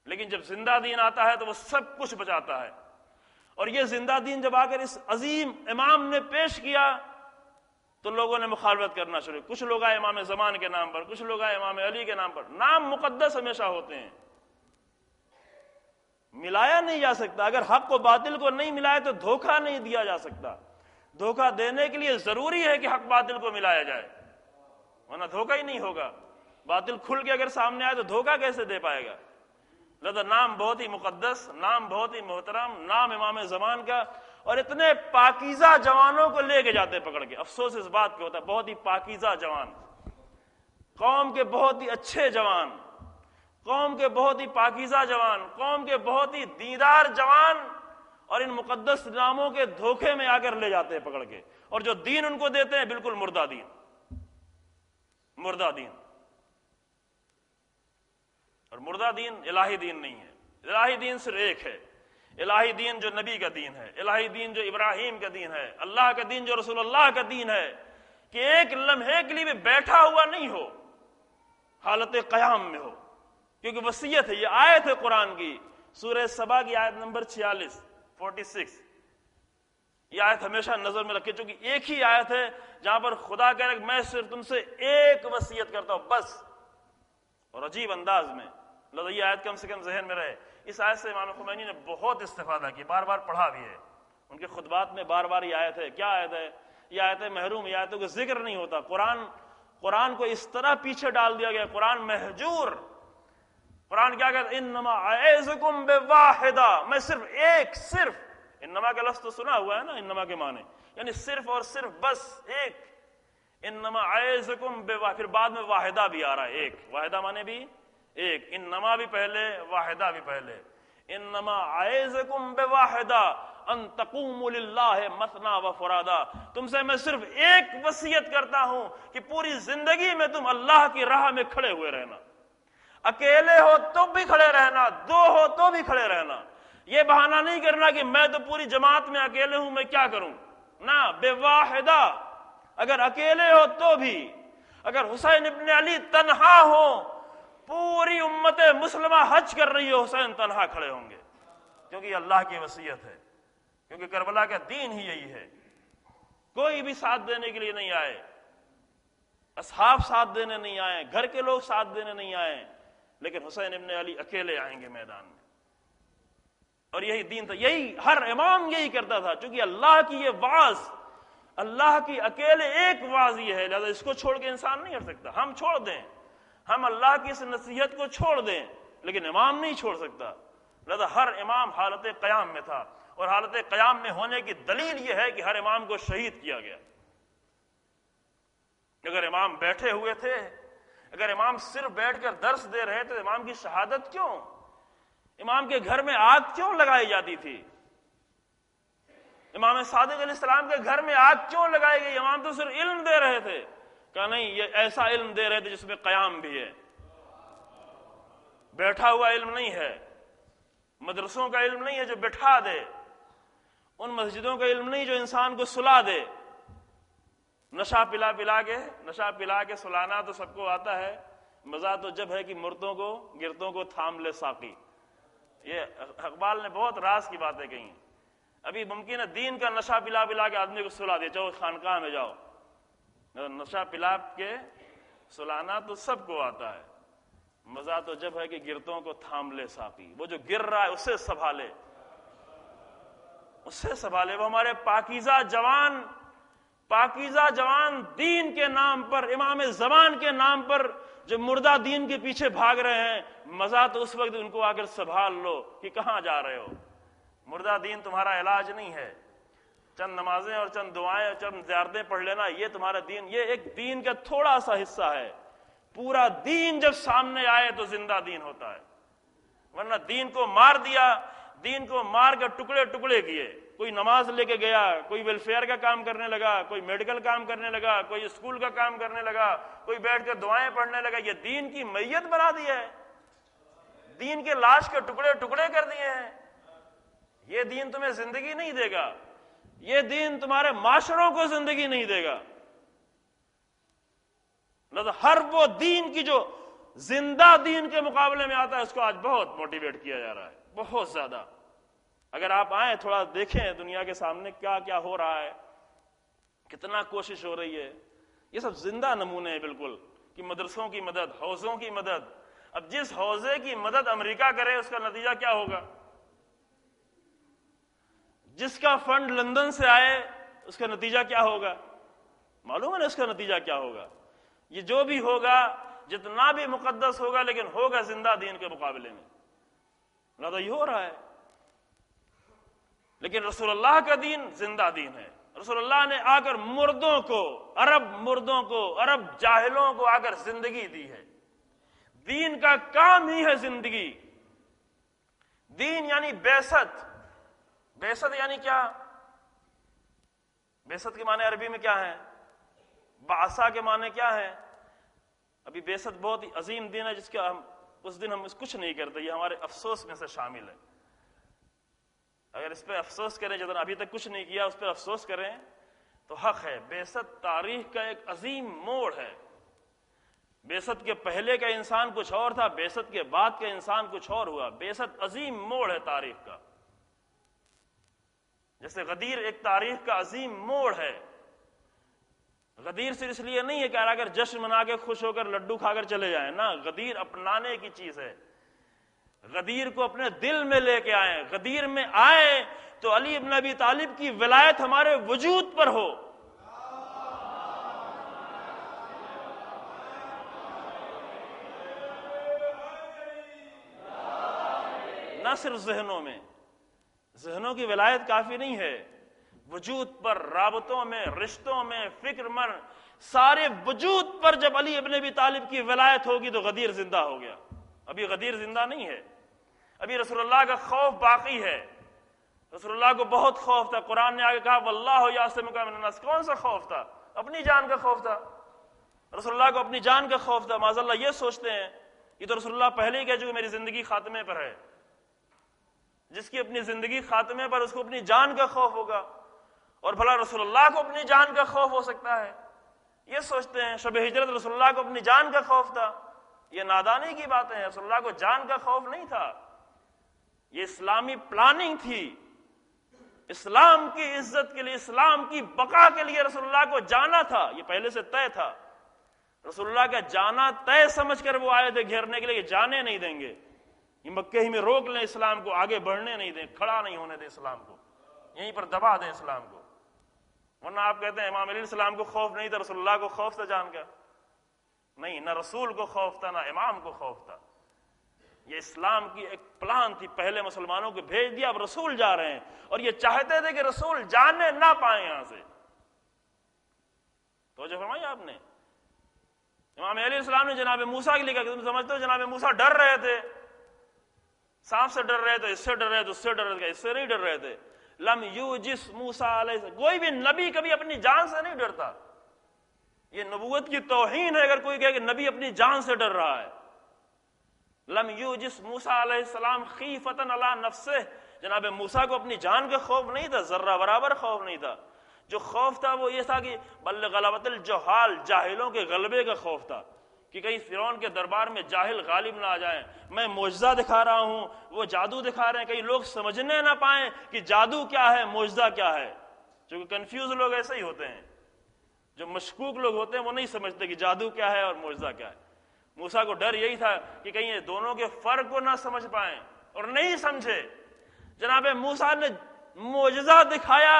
لیکن جب زندہ دین آتا ہے تو وہ سب کچھ بچاتا ہے۔ اور یہ زندہ دین جب آ کر اس عظیم امام نے پیش کیا تو لوگوں نے مخالفت کرنا شروع، کچھ لوگ آئے امام زمان کے نام پر، کچھ لوگ آئے امام علی کے نام پر۔ نام مقدس ہمیشہ ہوتے ہیں، ملایا نہیں جا سکتا. اگر حق و باطل کو نہیں ملائے تو دھوکہ نہیں دیا جا سکتا. دھوکہ دینے کے لیے ضروری ہے کہ حق باطل کو ملایا جائے, ورنہ دھوکہ ہی نہیں ہوگا. باطل کھل کے اگر سامنے آئے تو دھوکہ کیسے دے پائے گا؟ لہذا نام بہت ہی مقدس, نام بہت ہی محترم, نام امام زمان کا, اور اتنے پاکیزہ جوانوں کو لے کے جاتے پکڑ کے. افسوس اس بات پہ ہوتا ہے, بہت ہی پاکیزہ جوان, قوم کے بہت ہی اچھے جوان, قوم کے بہت ہی پاکیزہ جوان, قوم کے بہت ہی دیندار جوان, اور ان مقدس ناموں کے دھوکے میں آ کر لے جاتے ہیں پکڑ کے. اور جو دین ان کو دیتے ہیں بالکل مردہ دین, مردہ دین. اور مردہ دین الہی دین نہیں ہے. الہی دین صرف ایک ہے, الہی دین جو نبی کا دین ہے, الہی دین جو ابراہیم کا دین ہے, اللہ کا دین جو رسول اللہ کا دین ہے, کہ ایک لمحے کے لیے بھی بیٹھا ہوا نہیں ہو, حالت قیام میں ہو. کیونکہ وصیت ہے, یہ آیت ہے قرآن کی, سورہ سبا کی آیت نمبر 46 یہ آیت ہمیشہ نظر میں رکھے, چونکہ ایک ہی آیت ہے جہاں پر خدا کہہ رہا ہے کہ میں صرف تم سے ایک وصیت کرتا ہوں بس, اور عجیب انداز میں. لہذا یہ آیت کم سے کم ذہن میں رہے. اس آیت سے امام خمینی نے بہت استفادہ کیا, بار بار پڑھا بھی ہے, ان کے خطبات میں بار بار یہ آیت ہے. کیا آیت ہے؟ یہ آیت ہے محروم, یہ آیتوں کا ذکر نہیں ہوتا. قرآن کو اس طرح پیچھے ڈال دیا گیا, قرآن مہجور. قرآن کیا کہتا ہے؟ انما اعظکم بواحدہ, میں صرف انما کا لفظ تو سنا ہوا ہے نا, انما کے معنی یعنی صرف اور صرف بس ایک. انما اعظکم بواحدہ, پھر بعد میں واحدہ بھی آ رہا ہے, ایک. واحدہ معنی بھی ایک, انما بھی پہلے, واحدہ بھی پہلے. انما اعظکم بواحدہ ان تقوموا للہ مثنی و فرادا, تم سے میں صرف ایک وصیت کرتا ہوں کہ پوری زندگی میں تم اللہ کی راہ میں کھڑے ہوئے رہنا. اکیلے ہو تو بھی کھڑے رہنا, دو ہو تو بھی کھڑے رہنا. یہ بہانہ نہیں کرنا کہ میں تو پوری جماعت میں اکیلے ہوں, میں کیا کروں. نہ, بواحدہ. اگر اکیلے ہو تو بھی, اگر حسین ابن علی تنہا ہو, پوری امت مسلمہ حج کر رہی ہو, حسین تنہا کھڑے ہوں گے, کیونکہ یہ اللہ کی وصیت ہے, کیونکہ کربلا کا دین ہی یہی ہے. کوئی بھی ساتھ دینے کے لیے نہیں آئے, اصحاب ساتھ دینے نہیں آئے, گھر کے لوگ ساتھ دینے نہیں آئے, لیکن حسین ابن علی اکیلے آئیں گے میدان میں. اور یہی دین تھا, یہی ہر امام یہی کرتا تھا, چونکہ اللہ کی یہ واز, اللہ کی اکیلے ایک واز یہ ہے, لہذا اس کو چھوڑ کے انسان نہیں کر سکتا. ہم چھوڑ دیں, ہم اللہ کی اس نصیحت کو چھوڑ دیں, لیکن امام نہیں چھوڑ سکتا. لہذا ہر امام حالت قیام میں تھا, اور حالت قیام میں ہونے کی دلیل یہ ہے کہ ہر امام کو شہید کیا گیا. اگر امام بیٹھے ہوئے تھے, اگر امام صرف بیٹھ کر درس دے رہے تو امام کی شہادت کیوں؟ امام کے گھر میں آگ کیوں لگائی جاتی تھی؟ امام صادق علیہ السلام کے گھر میں آگ کیوں لگائی گئی؟ امام تو صرف علم دے رہے تھے. کہا نہیں, یہ ایسا علم دے رہے تھے جس میں قیام بھی ہے, بیٹھا ہوا علم نہیں ہے, مدرسوں کا علم نہیں ہے جو بٹھا دے, ان مسجدوں کا علم نہیں جو انسان کو سلا دے. نشہ پلا کے سلانا تو سب کو آتا ہے, مزہ تو جب ہے کہ گرتوں کو تھام لے ساقی. یہ اقبال نے بہت راز کی باتیں کہی. ابھی ممکن ہے دین کا نشہ پلا کے آدمی کو سلا دے, چاہو خانقاہ میں جاؤ, نشہ پلا کے سلانا تو سب کو آتا ہے, مزہ تو جب ہے کہ گرتوں کو تھام لے ساقی. وہ جو گر رہا ہے اسے سنبھالے, وہ ہمارے پاکیزہ جوان دین کے نام پر, امام زمان کے نام پر جو مردہ دین کے پیچھے بھاگ رہے ہیں. مزہ تو اس وقت ان کو آ کر سنبھال لو کہ کہاں جا رہے ہو. مردہ دین تمہارا علاج نہیں ہے. چند نمازیں اور چند دعائیں اور چند زیارتیں پڑھ لینا یہ تمہارا دین, یہ ایک دین کا تھوڑا سا حصہ ہے. پورا دین جب سامنے آئے تو زندہ دین ہوتا ہے, ورنہ دین کو مار دیا, دین کو مار کر ٹکڑے ٹکڑے کیے. کوئی نماز لے کے گیا, کوئی ویلفیئر کا کام کرنے لگا, کوئی میڈیکل کام کرنے لگا, کوئی اسکول کا کام کرنے لگا, کوئی بیٹھ کر دعائیں پڑھنے لگا. یہ دین کی میت بنا دی ہے, دین کے لاش کے ٹکڑے ٹکڑے کر دیے ہیں. یہ دین تمہیں زندگی نہیں دے گا, یہ دین تمہارے معاشروں کو زندگی نہیں دے گا. ہر وہ دین کی جو زندہ دین کے مقابلے میں آتا ہے اس کو آج بہت موٹیویٹ کیا جا رہا ہے, بہت زیادہ. اگر آپ آئیں تھوڑا دیکھیں دنیا کے سامنے کیا کیا ہو رہا ہے, کتنا کوشش ہو رہی ہے. یہ سب زندہ نمونے ہیں بالکل, کہ مدرسوں کی مدد, حوضوں کی مدد. اب جس حوضے کی مدد امریکہ کرے اس کا نتیجہ کیا ہوگا؟ جس کا فنڈ لندن سے آئے اس کا نتیجہ کیا ہوگا؟ معلوم ہے نا اس کا نتیجہ کیا ہوگا؟ یہ جو بھی ہوگا جتنا بھی مقدس ہوگا لیکن ہوگا زندہ دین کے مقابلے میں. لہذا یہ ہو رہا ہے. لیکن رسول اللہ کا دین زندہ دین ہے. رسول اللہ نے آ کر مردوں کو، عرب جاہلوں کو آ کر زندگی دی ہے. دین کا کام ہی ہے زندگی. دین یعنی بعثت. بعثت یعنی کیا؟ بعثت کے معنی عربی میں کیا ہے؟ بعثہ کے معنی کیا ہے؟ ابھی بعثت بہت ہی عظیم دین ہے جس کا اس دن ہم کچھ نہیں کرتے. یہ ہمارے افسوس میں سے شامل ہے. اگر اس پہ افسوس کریں جتنا ابھی تک کچھ نہیں کیا اس پہ افسوس کریں تو حق ہے. بعثت تاریخ کا ایک عظیم موڑ ہے. بعثت کے پہلے کا انسان کچھ اور تھا، بعثت کے بعد کا انسان کچھ اور ہوا. بعثت عظیم موڑ ہے تاریخ کا. جیسے غدیر ایک تاریخ کا عظیم موڑ ہے. غدیر صرف اس لیے نہیں ہے کہ اگر جشن منا کے خوش ہو کر لڈو کھا کر چلے جائیں نا. غدیر اپنانے کی چیز ہے. غدیر کو اپنے دل میں لے کے آئیں. غدیر میں آئیں تو علی ابن ابی طالب کی ولایت ہمارے وجود پر ہو. نہ صرف ذہنوں کی ولایت کافی نہیں ہے، وجود پر، رابطوں میں، رشتوں میں، فکر من، سارے وجود پر جب علی ابن ابی طالب کی ولایت ہوگی تو غدیر زندہ ہو گیا. ابھی غدیر زندہ نہیں ہے. ابھی رسول اللہ کا خوف باقی ہے. رسول اللہ کو بہت خوف تھا. قرآن نے آگے کہا واللہ یعصمک من الناس. کون سا خوف تھا؟ اپنی جان کا خوف تھا. رسول اللہ کو اپنی جان کا خوف تھا. معاذ اللہ یہ سوچتے ہیں یہ تو رسول اللہ پہلے ہی کہہ چکے میری زندگی خاتمے پر ہے. جس کی اپنی زندگی خاتمے پر اس کو اپنی جان کا خوف ہوگا، اور بھلا رسول اللہ کو اپنی جان کا خوف ہو سکتا ہے؟ یہ سوچتے ہیں. شب ہجرت رسول اللہ کو اپنی جان کا خوف تھا. یہ نادانی کی باتیں ہیں. رسول اللہ کو جان کا خوف نہیں تھا. یہ اسلامی پلاننگ تھی. اسلام کی عزت کے لیے، اسلام کی بقا کے لیے رسول اللہ کو جانا تھا. یہ پہلے سے طے تھا. رسول اللہ کا جانا طے سمجھ کر وہ آئے تھے گھیرنے کے لیے. یہ جانے نہیں دیں گے. یہ مکہ ہی میں روک لیں اسلام کو، آگے بڑھنے نہیں دیں، کھڑا نہیں ہونے دیں اسلام کو، یہیں پر دبا دیں اسلام کو. ورنہ آپ کہتے ہیں امام علیہ السلام کو خوف نہیں تھا، رسول اللہ کو خوف تھا جان کا. نہیں، نہ رسول کو خوف تھا نہ امام کو خوف تھا. یہ اسلام کی ایک پلان تھی. پہلے مسلمانوں کو بھیج دیا، اب رسول جا رہے ہیں، اور یہ چاہتے تھے کہ رسول جانے نہ پائیں یہاں سے. توجہ فرمائی آپ نے. امام علیہ السلام نے جناب موسیٰ کے لیے کہا کہ تم سمجھتے ہو جناب موسیٰ ڈر رہے تھے، سانپ سے ڈر رہے تھے، اس سے ڈر رہے تھے، اس سے ڈر رہے تھے، اس سے نہیں ڈر رہے تھے. لم یوجس موسیٰ علیہ السلام. کوئی بھی نبی کبھی اپنی جان سے نہیں ڈرتا. یہ نبوت کی توہین ہے اگر کوئی کہے کہ نبی اپنی جان سے ڈر رہا ہے. لم یوجس موسیٰ علیہ السلام خیفتن علی نفسہ. جناب موسیٰ کو اپنی جان کا خوف نہیں تھا، ذرہ برابر خوف نہیں تھا. جو خوف تھا وہ یہ تھا کہ بل غلبۃ الجہال، جاہلوں کے غلبے کا خوف تھا کہ کہیں فرعون کے دربار میں جاہل غالب نہ آ جائیں. میں معجزہ دکھا رہا ہوں، وہ جادو دکھا رہے ہیں، کہیں لوگ سمجھنے نہ پائیں کہ جادو کیا ہے، معجزہ کیا ہے. چونکہ کنفیوز لوگ ایسے ہی ہوتے ہیں. جو مشکوک لوگ ہوتے ہیں وہ نہیں سمجھتے کہ جادو کیا ہے اور معجزہ کیا ہے. موسیٰ کو ڈر یہی تھا کہ کہیں یہ دونوں کے فرق کو نہ سمجھ پائیں، اور نہیں سمجھے. جناب موسیٰ نے معجزہ دکھایا.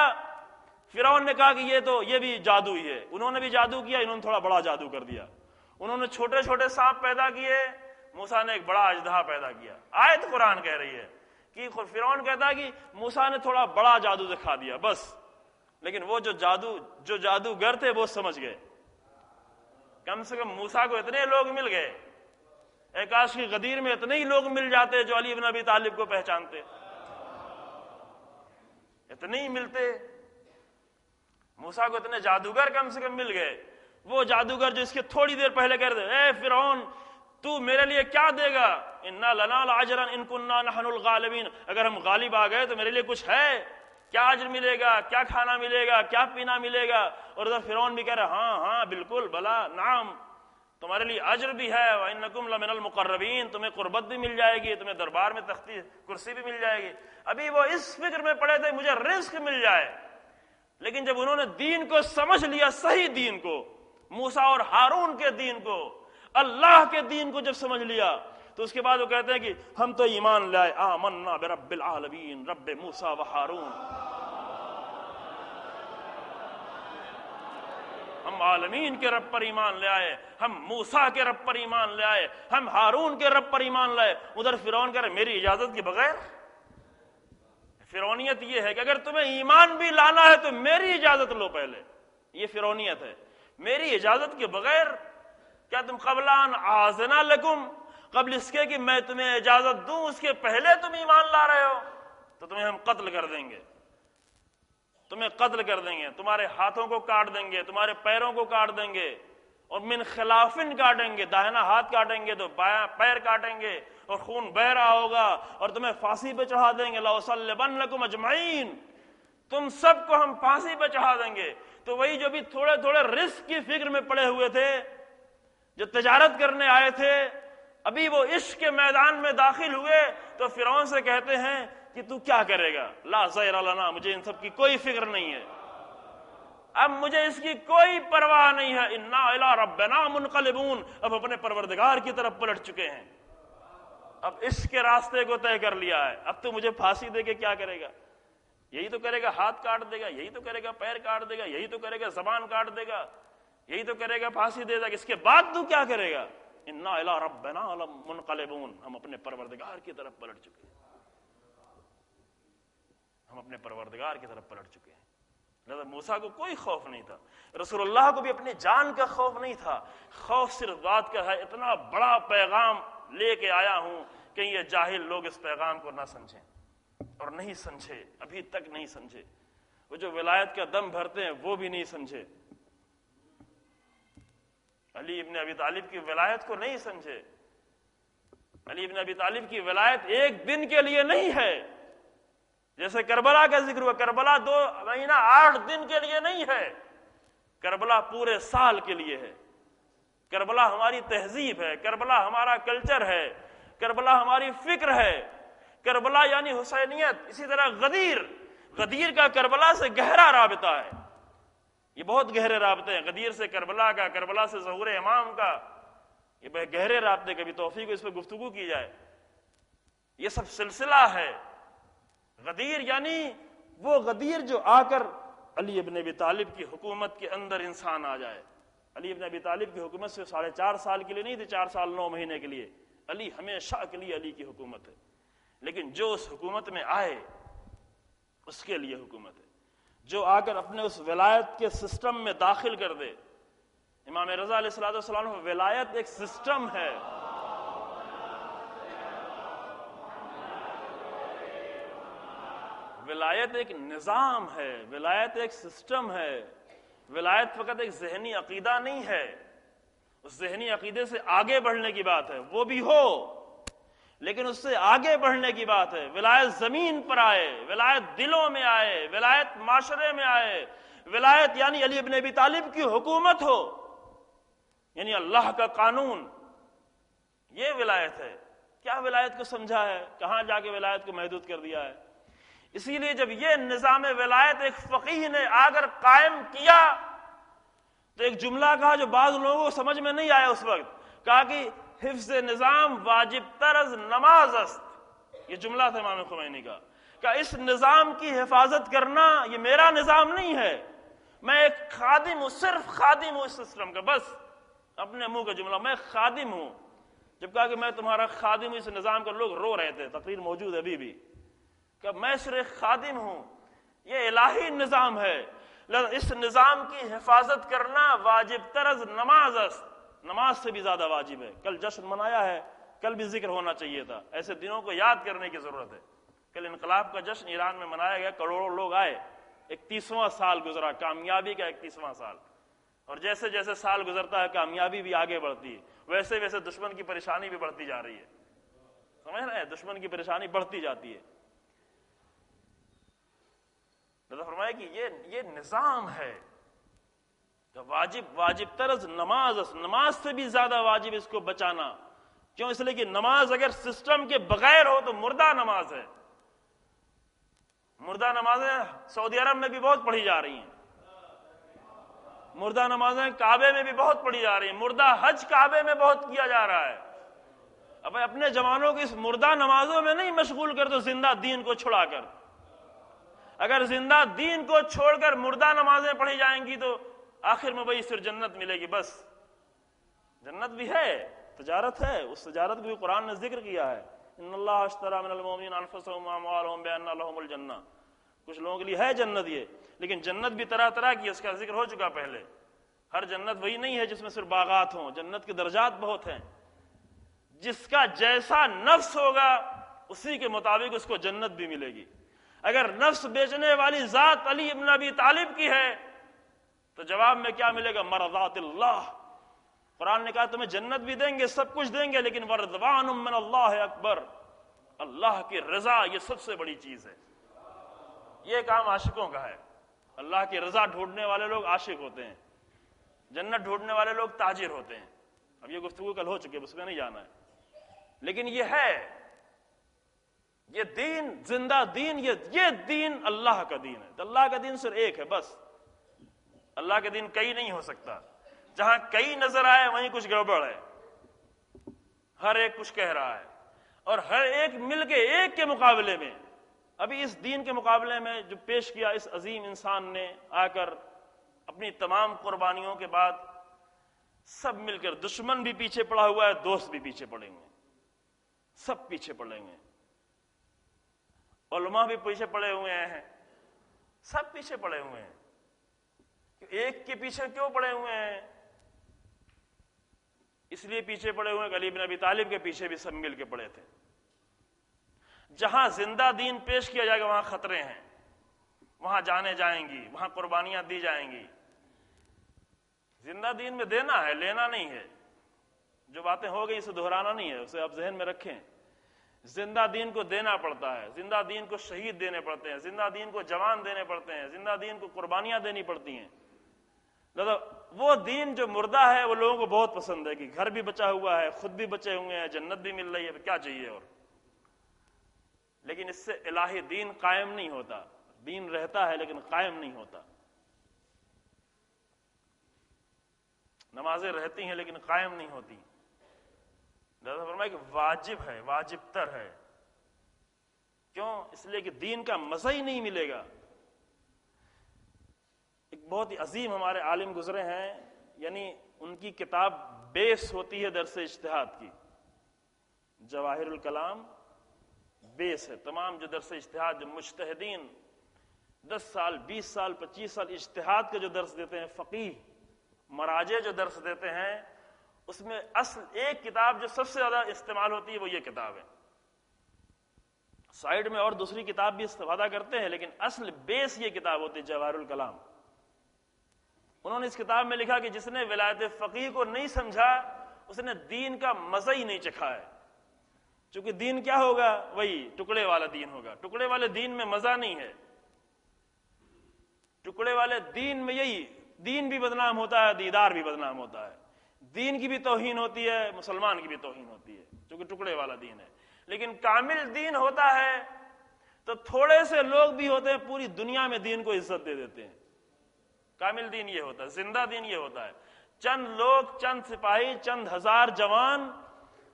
فرعون نے کہا کہ یہ بھی جادو ہی ہے. انہوں نے بھی جادو کیا، انہوں نے تھوڑا بڑا جادو کر دیا. انہوں نے چھوٹے چھوٹے سانپ پیدا کیے، موسیٰ نے ایک بڑا اژدہا پیدا کیا. آیت قرآن کہہ رہی ہے کہ فرعون کہتا ہے کہ موسیٰ نے تھوڑا بڑا جادو دکھا دیا بس. لیکن وہ جو جادوگر تھے وہ سمجھ گئے. کم سے کم موسیٰ کو اتنے لوگ مل گئے. اے کاش کی غدیر میں اتنے ہی لوگ مل جاتے جو علی بن ابی طالب کو پہچانتے. اتنے ہی ملتے. موسیٰ کو اتنے جادوگر کم سے کم مل گئے. وہ جادوگر جو اس کے تھوڑی دیر پہلے کہہ رہے تھے اے فرعون تو میرے لیے کیا دے گا؟ انا لنا لاجرا ان کننا نحن الغالبین. اگر ہم غالب آ گئے تو میرے لیے کچھ ہے؟ کیا اجر ملے گا؟ کیا کھانا ملے گا؟ کیا پینا ملے گا؟ اور ادھر فرعون بھی کہہ رہا ہاں بالکل بلا نعم، تمہارے لیے اجر بھی ہے. وانکم لمن المقربین. تمہیں قربت بھی مل جائے گی، تمہیں دربار میں تختی کرسی بھی مل جائے گی. ابھی وہ اس فکر میں پڑے تھے مجھے رزق مل جائے. لیکن جب انہوں نے دین کو سمجھ لیا، صحیح دین کو، موسیٰ اور ہارون کے دین کو، اللہ کے دین کو جب سمجھ لیا تو اس کے بعد وہ کہتے ہیں کہ ہم تو ایمان لائے. آمنا برب العالمین رب موسیٰ و ہارون. ہم عالمین کے رب پر ایمان لے آئے، ہم موسیٰ کے رب پر ایمان لے آئے، ہم ہارون کے رب پر ایمان لائے۔ ادھر فرعون کہہ رہے میری اجازت کے بغیر۔ فرعونیت یہ ہے کہ اگر تمہیں ایمان بھی لانا ہے تو میری اجازت لو پہلے، یہ فرعونیت ہے، میری اجازت کے بغیر۔ کیا تم قبل ان آذن لکم، قبل اس کے کہ میں تمہیں اجازت دوں اس کے پہلے تم ایمان لا رہے ہو؟ تو تمہیں ہم قتل کر دیں گے، تمہیں قتل کر دیں گے، تمہارے ہاتھوں کو کاٹ دیں گے، تمہارے پیروں کو کاٹ دیں گے، اور من خلافن کاٹیں گے، داہنا ہاتھ کاٹیں گے تو بایاں پیر کاٹیں گے، اور خون بہ رہا ہوگا، اور تمہیں پھانسی پہ چڑھا دیں گے۔ لَأُصَلِّبَنَّكُمْ أَجْمَعِينَ، تم سب کو ہم پھانسی پہ چڑھا دیں گے۔ تو وہی جو بھی تھوڑے تھوڑے رزق کی فکر میں پڑے ہوئے تھے، جو تجارت کرنے آئے تھے، ابھی وہ عشق کے میدان میں داخل ہوئے تو فرعون سے کہتے ہیں کہ تو کیا کرے گا؟ لا ضیر لنا، مجھے ان سب کی کوئی فکر نہیں ہے، اب مجھے اس کی کوئی پرواہ نہیں ہے۔ انا الی ربنا منقلبون، اب اپنے پروردگار کی طرف پلٹ چکے ہیں، اب عشق کے راستے کو طے کر لیا ہے، اب تو مجھے پھانسی دے کے کیا کرے گا؟ یہی تو کرے گا، ہاتھ کاٹ دے گا، یہی تو کرے گا، پیر کاٹ دے گا، یہی تو کرے گا، زبان کاٹ دے گا، یہی تو کرے گا، پھانسی دے گا، اس کے بعد تو کیا کرے گا؟ انا الی ربنا منقلبون، ہم اپنے پروردگار کی طرف پلٹ چکے ہیں، ہم اپنے پروردگار کی طرف پلٹ چکے ہیں۔ لہذا موسیٰ کو کوئی خوف نہیں تھا، رسول اللہ کو بھی اپنی جان کا خوف نہیں تھا، خوف صرف بات کا ہے اتنا بڑا پیغام لے کے آیا ہوں کہ یہ جاہل لوگ اس پیغام کو نہ سمجھیں، اور نہیں سمجھے، ابھی تک نہیں سمجھے، وہ جو ولایت کا دم بھرتے ہیں وہ بھی نہیں سمجھے، علی ابن ابی طالب کی ولایت کو نہیں سمجھے۔ علی ابن ابی طالب کی ولایت ایک دن کے لیے نہیں ہے، جیسے کربلا کا ذکر ہوا، کربلا 2 مہینہ 8 دن کے لیے نہیں ہے، کربلا پورے سال کے لیے ہے۔ کربلا ہماری تہذیب ہے، کربلا ہمارا کلچر ہے، کربلا ہماری فکر ہے، کربلا یعنی حسینیت۔ اسی طرح غدیر کا کربلا سے گہرا رابطہ ہے، یہ بہت گہرے رابطے ہیں، غدیر سے کربلا کا، کربلا سے ظہور امام کا، یہ بہت گہرے رابطے، کبھی توفیق اس پہ گفتگو کی جائے، یہ سب سلسلہ ہے۔ غدیر یعنی وہ غدیر جو آ کر علی ابن ابی طالب کی حکومت کے اندر انسان آ جائے۔ علی ابن ابی طالب کی حکومت سے 4.5 سال کے لیے نہیں تھی، 4 سال 9 مہینے کے لیے، علی ہمیشہ کے لیے علی کی حکومت ہے، لیکن جو اس حکومت میں آئے اس کے لیے حکومت ہے، جو آ کر اپنے اس ولایت کے سسٹم میں داخل کر دے۔ امام رضا علیہ السلام ولایت ایک سسٹم ہے، ولایت ایک نظام ہے، ولایت ایک سسٹم ہے، ولایت فقط ایک ذہنی عقیدہ نہیں ہے، اس ذہنی عقیدے سے آگے بڑھنے کی بات ہے، وہ بھی ہو، لیکن اس سے آگے بڑھنے کی بات ہے۔ ولایت زمین پر آئے، ولایت دلوں میں آئے، ولایت معاشرے میں آئے، ولایت یعنی علی ابن ابی طالب کی حکومت ہو، یعنی اللہ کا قانون، یہ ولایت ہے۔ کیا ولایت کو سمجھا ہے؟ کہاں جا کے ولایت کو محدود کر دیا ہے؟ اسی لیے جب یہ نظام ولایت ایک فقیہ نے آ کر قائم کیا تو ایک جملہ کہا جو بعض لوگوں کو سمجھ میں نہیں آیا اس وقت، کہا کہ حفظ نظام واجب ترز نماز است، یہ جملہ تھا امام خمینی کا، کہ اس نظام کی حفاظت کرنا یہ میرا نظام نہیں ہے، میں ایک خادم ہوں، صرف خادم ہوں اس سسٹم کا، بس اپنے منہ کا جملہ، میں خادم ہوں۔ جب کہا کہ میں تمہارا خادم ہوں اس نظام کا، لوگ رو رہے تھے، تقریر موجود ہے ابھی بھی، کہ میں صرف خادم ہوں، یہ الہی نظام ہے، اس نظام کی حفاظت کرنا واجب ترز نماز است، نماز سے بھی زیادہ واجب ہے۔ کل جشن منایا ہے، کل بھی ذکر ہونا چاہیے تھا، ایسے دنوں کو یاد کرنے کی ضرورت ہے۔ کل انقلاب کا جشن ایران میں منایا گیا، کروڑوں لوگ آئے، 31واں سال گزرا، کامیابی کا 31واں سال، اور جیسے جیسے سال گزرتا ہے کامیابی بھی آگے بڑھتی ہے، ویسے ویسے دشمن کی پریشانی بھی بڑھتی جا رہی ہے، سمجھ رہے ہیں؟ دشمن کی پریشانی بڑھتی جاتی ہے۔ اللہ فرمایا کہ یہ نظام ہے، واجب ترز نماز، نماز سے بھی زیادہ واجب اس کو بچانا۔ کیوں؟ اس لیے کہ نماز اگر سسٹم کے بغیر ہو تو مردہ نماز ہے۔ مردہ نمازیں سعودی عرب میں بھی بہت پڑھی جا رہی ہیں، مردہ نمازیں کعبے میں بھی بہت پڑھی جا رہی ہیں، مردہ حج کعبے میں بہت کیا جا رہا ہے۔ اب اپنے جوانوں کو اس مردہ نمازوں میں نہیں مشغول کر دو زندہ دین کو چھڑا کر۔ اگر زندہ دین کو چھوڑ کر مردہ نمازیں پڑھی جائیں گی تو آخر میں وہی صرف جنت ملے گی بس. جنت بھی ہے، تجارت ہے، اس تجارت کو بھی قرآن نے ذکر کیا ہے. ان اللہ اشتری من المؤمنین انفسهم واموالهم بان لهم الجنہ. کچھ لوگوں کے لیے ہے جنت یہ، لیکن جنت بھی طرح طرح کی، اس کا ذکر ہو چکا پہلے. ہر جنت وہی نہیں ہے جس میں صرف باغات ہوں، جنت کے درجات بہت ہیں. جس کا جیسا نفس ہوگا اسی کے مطابق اس کو جنت بھی ملے گی. اگر نفس بیچنے والی ذات علی ابن ابی طالب کی ہے تو جواب میں کیا ملے گا؟ مرضات اللہ. قرآن نے کہا تمہیں جنت بھی دیں گے، سب کچھ دیں گے، لیکن ورضوان من اللہ اکبر، اللہ کی رضا یہ سب سے بڑی چیز ہے. یہ کام عاشقوں کا ہے. اللہ کی رضا ڈھونڈنے والے لوگ عاشق ہوتے ہیں، جنت ڈھونڈنے والے لوگ تاجر ہوتے ہیں. اب یہ گفتگو کل ہو چکی ہے، اس میں نہیں جانا ہے، لیکن یہ ہے، یہ دین زندہ دین، یہ دین اللہ کا دین ہے. اللہ کا دین صرف ایک ہے بس. اللہ کا دین کئی نہیں ہو سکتا. جہاں کئی نظر آئے وہیں کچھ گڑبڑ ہے. ہر ایک کچھ کہہ رہا ہے اور ہر ایک مل کے ایک کے مقابلے میں. ابھی اس دین کے مقابلے میں جو پیش کیا اس عظیم انسان نے آ کر اپنی تمام قربانیوں کے بعد، سب مل کر، دشمن بھی پیچھے پڑا ہوا ہے، دوست بھی پیچھے پڑے ہوئے ہیں، سب پیچھے پڑے ہوئے ہیں، علماء بھی پیچھے پڑے ہوئے ہیں، سب پیچھے پڑے ہوئے ہیں. ایک کے پیچھے کیوں پڑے ہوئے ہیں؟ اس لیے پیچھے پڑے ہوئے ہیں علی بن ابی طالب کے پیچھے بھی سب مل کے پڑے تھے. جہاں زندہ دین پیش کیا جائے گا وہاں خطرے ہیں، وہاں جانے جائیں گی، وہاں قربانیاں دی جائیں گی. زندہ دین میں دینا ہے، لینا نہیں ہے. جو باتیں ہو گئی اسے دہرانا نہیں ہے، اسے آپ ذہن میں رکھیں. زندہ دین کو دینا پڑتا ہے، زندہ دین کو شہید دینے پڑتے ہیں، زندہ دین کو جوان دینے پڑتے ہیں، زندہ دین کو قربانیاں دینی پڑتی ہیں. وہ دین جو مردہ ہے وہ لوگوں کو بہت پسند ہے کہ گھر بھی بچا ہوا ہے، خود بھی بچے ہوئے ہیں، جنت بھی مل رہی ہے، کیا چاہیے اور. لیکن اس سے الہی دین قائم نہیں ہوتا. دین رہتا ہے لیکن قائم نہیں ہوتا. نمازیں رہتی ہیں لیکن قائم نہیں ہوتی. لہذا فرمایا کہ واجب ہے، واجب تر ہے. کیوں؟ اس لیے کہ دین کا مزہ ہی نہیں ملے گا. ایک بہت ہی عظیم ہمارے عالم گزرے ہیں، یعنی ان کی کتاب بیس ہوتی ہے درس اجتہاد کی. جواہر الکلام بیس ہے. تمام جو درس اجتہاد، جو مجتہدین 10 سال 20 سال 25 سال اجتہاد کے جو درس دیتے ہیں، فقیہ مراجع جو درس دیتے ہیں، اس میں اصل ایک کتاب جو سب سے زیادہ استعمال ہوتی ہے وہ یہ کتاب ہے. سائیڈ میں اور دوسری کتاب بھی استفادہ کرتے ہیں لیکن اصل بیس یہ کتاب ہوتی ہے جواہر الکلام. انہوں نے اس کتاب میں لکھا کہ جس نے ولایت فقیہ کو نہیں سمجھا اس نے دین کا مزہ ہی نہیں چکھا ہے. چونکہ دین کیا ہوگا؟ وہی ٹکڑے والا دین ہوگا. ٹکڑے والے دین میں مزہ نہیں ہے. ٹکڑے والے دین میں یہی، دین بھی بدنام ہوتا ہے، دیدار بھی بدنام ہوتا ہے. دین کی بھی توہین ہوتی ہے، مسلمان کی بھی توہین ہوتی ہے، چونکہ ٹکڑے والا دین ہے. لیکن کامل دین ہوتا ہے تو تھوڑے سے لوگ بھی ہوتے ہیں پوری دنیا میں دین کو عزت دے دیتے ہیں. کامل دین یہ ہوتا ہے، زندہ دین یہ ہوتا ہے. چند لوگ، چند سپاہی، چند ہزار جوان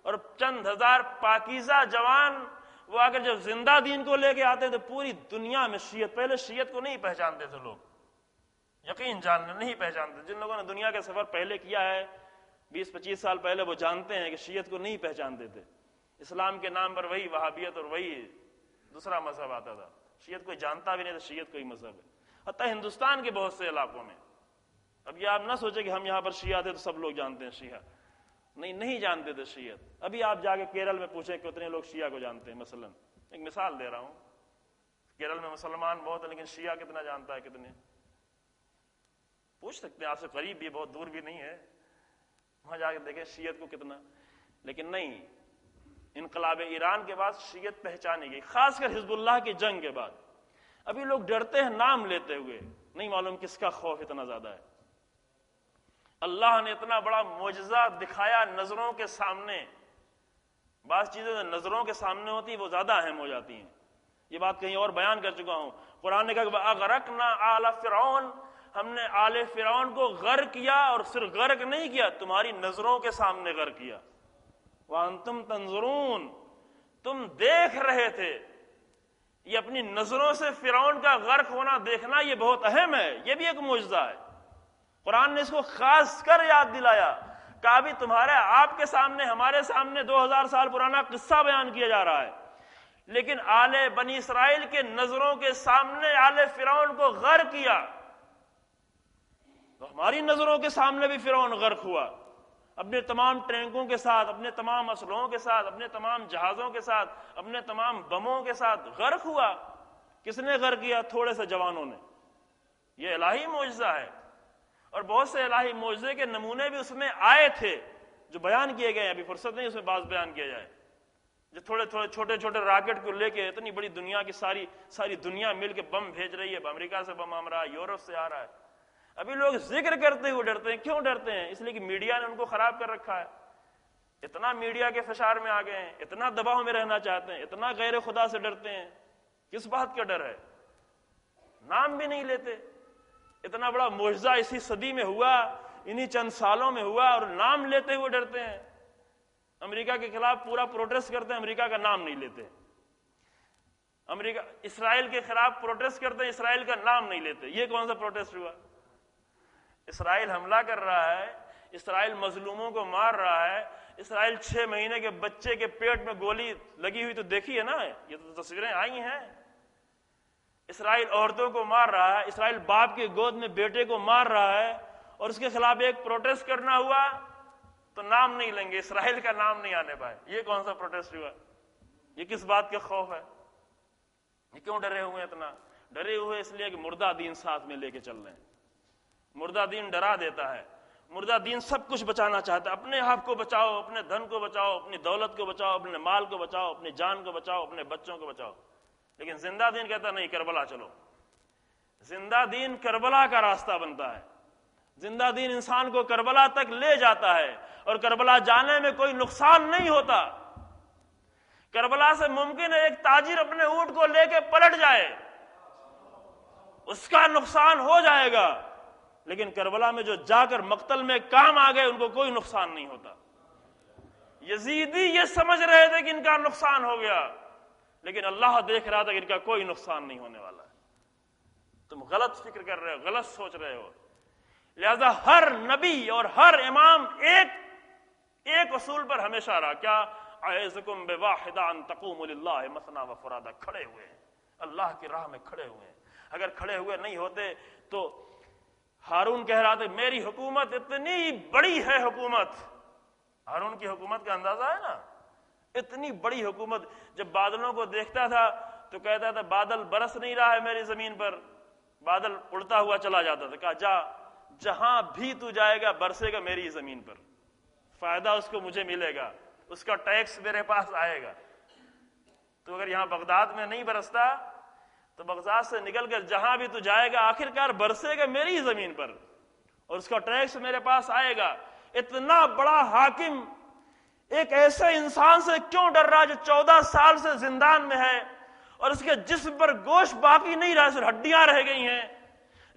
اور چند ہزار پاکیزہ جوان، وہ اگر جب زندہ دین کو لے کے آتے ہیں تو پوری دنیا میں شیعت، پہلے شیعت کو نہیں پہچانتے تھے لوگ، یقین جاننا نہیں پہچانتے. جن لوگوں نے دنیا کا سفر پہلے کیا ہے 20-25 سال پہلے، وہ جانتے ہیں کہ شیعت کو نہیں پہچانتے تھے. اسلام کے نام پر وہی وہابیت اور وہی دوسرا مذہب آتا تھا. شیعت کوئی جانتا بھی نہیں تھا شیعت کوئی مذہب ہے. حتیٰ ہندوستان کے بہت سے علاقوں میں. اب یہ آپ نہ سوچیں کہ ہم یہاں پر شیعہ تھے تو سب لوگ جانتے ہیں شیعہ. نہیں جانتے تھے شیعت. ابھی آپ جا کے کیرل میں پوچھیں کتنے لوگ شیعہ کو جانتے ہیں. مثلا ایک مثال دے رہا ہوں، کیرل میں مسلمان بہت ہیں لیکن شیعہ کتنا جانتا ہے؟ کتنے؟ پوچھ سکتے ہیں، آپ سے قریب بھی، بہت دور بھی نہیں ہے، وہاں جا کے دیکھیں شیعت کو کتنا. لیکن نہیں، انقلاب ایران کے بعد شیعت پہچانی گئی، خاص کر حزب اللہ کی جنگ کے بعد. ابھی لوگ ڈرتے ہیں نام لیتے ہوئے، نہیں معلوم کس کا خوف اتنا زیادہ ہے. اللہ نے اتنا بڑا معجزہ دکھایا نظروں کے سامنے. بعض چیزیں جو نظروں کے سامنے ہوتی وہ زیادہ اہم ہو جاتی ہیں. یہ بات کہیں اور بیان کر چکا ہوں. قرآن نے کہا کہ اغرقنا آل فرعون، ہم نے آل فرعون کو غرق کیا، اور صرف غرق نہیں کیا، تمہاری نظروں کے سامنے غرق کیا. وانتم تنظرون، تم دیکھ رہے تھے. یہ اپنی نظروں سے فرعون کا غرق ہونا دیکھنا یہ بہت اہم ہے، یہ بھی ایک معجزہ ہے. قرآن نے اس کو خاص کر یاد دلایا، کہا بھی تمہارے آپ کے سامنے ہمارے سامنے 2000 سال پرانا قصہ بیان کیا جا رہا ہے، لیکن آل بنی اسرائیل کے نظروں کے سامنے آل فرعون کو غرق کیا، تو ہماری نظروں کے سامنے بھی فرعون غرق ہوا، اپنے تمام ٹینکوں کے ساتھ، اپنے تمام اسلحوں کے ساتھ، اپنے تمام جہازوں کے ساتھ، اپنے تمام بموں کے ساتھ غرق ہوا۔ کس نے غرق کیا؟ تھوڑے سے جوانوں نے۔ یہ الہی معجزہ ہے، اور بہت سے الہی معجزے کے نمونے بھی اس میں آئے تھے جو بیان کیے گئے ہیں، ابھی فرصت نہیں اس میں بعض بیان کیا جائے، جو تھوڑے تھوڑے چھوٹے چھوٹے راکٹ کو لے کے اتنی بڑی دنیا کی ساری دنیا مل کے بم بھیج رہی ہے، امریکہ سے بم آ رہا ہے، یورپ سے آ رہا ہے۔ ابھی لوگ ذکر کرتے ہوئے ڈرتے ہیں۔ کیوں ڈرتے ہیں؟ اس لیے کہ میڈیا نے ان کو خراب کر رکھا ہے، اتنا میڈیا کے فشار میں آ گئے ہیں، اتنا دباؤ میں رہنا چاہتے ہیں، اتنا غیر خدا سے ڈرتے ہیں۔ کس بات کا ڈر ہے؟ نام بھی نہیں لیتے۔ اتنا بڑا معجزہ اسی صدی میں ہوا، انہی چند سالوں میں ہوا، اور نام لیتے ہوئے ڈرتے ہیں۔ امریکہ کے خلاف پورا پروٹیسٹ کرتے ہیں، امریکہ کا نام نہیں لیتے۔ امریکہ اسرائیل کے خلاف پروٹیسٹ کرتے ہیں، اسرائیل کا نام نہیں لیتے۔ یہ کون سا پروٹیسٹ ہوا؟ اسرائیل حملہ کر رہا ہے، اسرائیل مظلوموں کو مار رہا ہے، اسرائیل 6 مہینے کے بچے کے پیٹ میں گولی لگی ہوئی تو دیکھی ہے نا، یہ تو تصویریں آئی ہیں۔ اسرائیل عورتوں کو مار رہا ہے، اسرائیل باپ کے گود میں بیٹے کو مار رہا ہے، اور اس کے خلاف ایک پروٹیسٹ کرنا ہوا تو نام نہیں لیں گے، اسرائیل کا نام نہیں آنے پائے۔ یہ کون سا پروٹیسٹ ہوا؟ یہ کس بات کا خوف ہے؟ یہ کیوں ڈرے ہوئے؟ اتنا ڈرے ہوئے اس لیے کہ مردہ دین ساتھ میں لے کے چل رہے ہیں۔ مردہ دین ڈرا دیتا ہے، مردہ دین سب کچھ بچانا چاہتا ہے۔ اپنے آپ کو بچاؤ، اپنے دھن کو بچاؤ، اپنی دولت کو بچاؤ، اپنے مال کو بچاؤ، اپنی جان کو بچاؤ، اپنے بچوں کو بچاؤ۔ لیکن زندہ دین کہتا نہیں، کربلا چلو۔ زندہ دین کربلا کا راستہ بنتا ہے، زندہ دین انسان کو کربلا تک لے جاتا ہے، اور کربلا جانے میں کوئی نقصان نہیں ہوتا۔ کربلا سے ممکن ہے ایک تاجر اپنے اونٹ کو لے کے پلٹ جائے، اس کا نقصان ہو جائے گا، لیکن کربلا میں جو جا کر مقتل میں کام آ گئے ان کو کوئی نقصان نہیں ہوتا۔ یزیدی یہ سمجھ رہے تھے کہ ان کا نقصان ہو گیا، لیکن اللہ دیکھ رہا تھا کہ ان کا کوئی نقصان نہیں ہونے والا ہے۔ تم غلط فکر کر رہے ہو، غلط سوچ رہے ہو۔ لہذا ہر نبی اور ہر امام ایک اصول پر ہمیشہ رہا، کیا؟ اعظکم بواحدہ ان تقوموا للہ مثنی وفرادى، کھڑے ہوئے ہیں، اللہ کی راہ میں کھڑے ہوئے ہیں۔ اگر کھڑے ہوئے نہیں ہوتے تو ہارون کہہ رہا تھا میری حکومت اتنی بڑی ہے، حکومت ہارون کی حکومت کا اندازہ ہے نا، اتنی بڑی حکومت۔ جب بادلوں کو دیکھتا تھا تو کہتا تھا بادل برس نہیں رہا ہے میری زمین پر، بادل اڑتا ہوا چلا جاتا تھا۔ کہا جا، جہاں بھی تو جائے گا برسے گا میری زمین پر، فائدہ اس کو مجھے ملے گا، اس کا ٹیکس میرے پاس آئے گا۔ تو اگر یہاں بغداد میں نہیں برستا تو بغداد سے نکل کر جہاں بھی تو جائے گا آخرکار برسے گا میری زمین پر، اور اس کا ٹیکس میرے پاس آئے گا۔ اتنا بڑا حاکم ایک ایسے انسان سے کیوں ڈر رہا جو 14 سال سے زندان میں ہے، اور اس کے جسم پر گوشت باقی نہیں رہا، صرف ہڈیاں رہ گئی ہیں،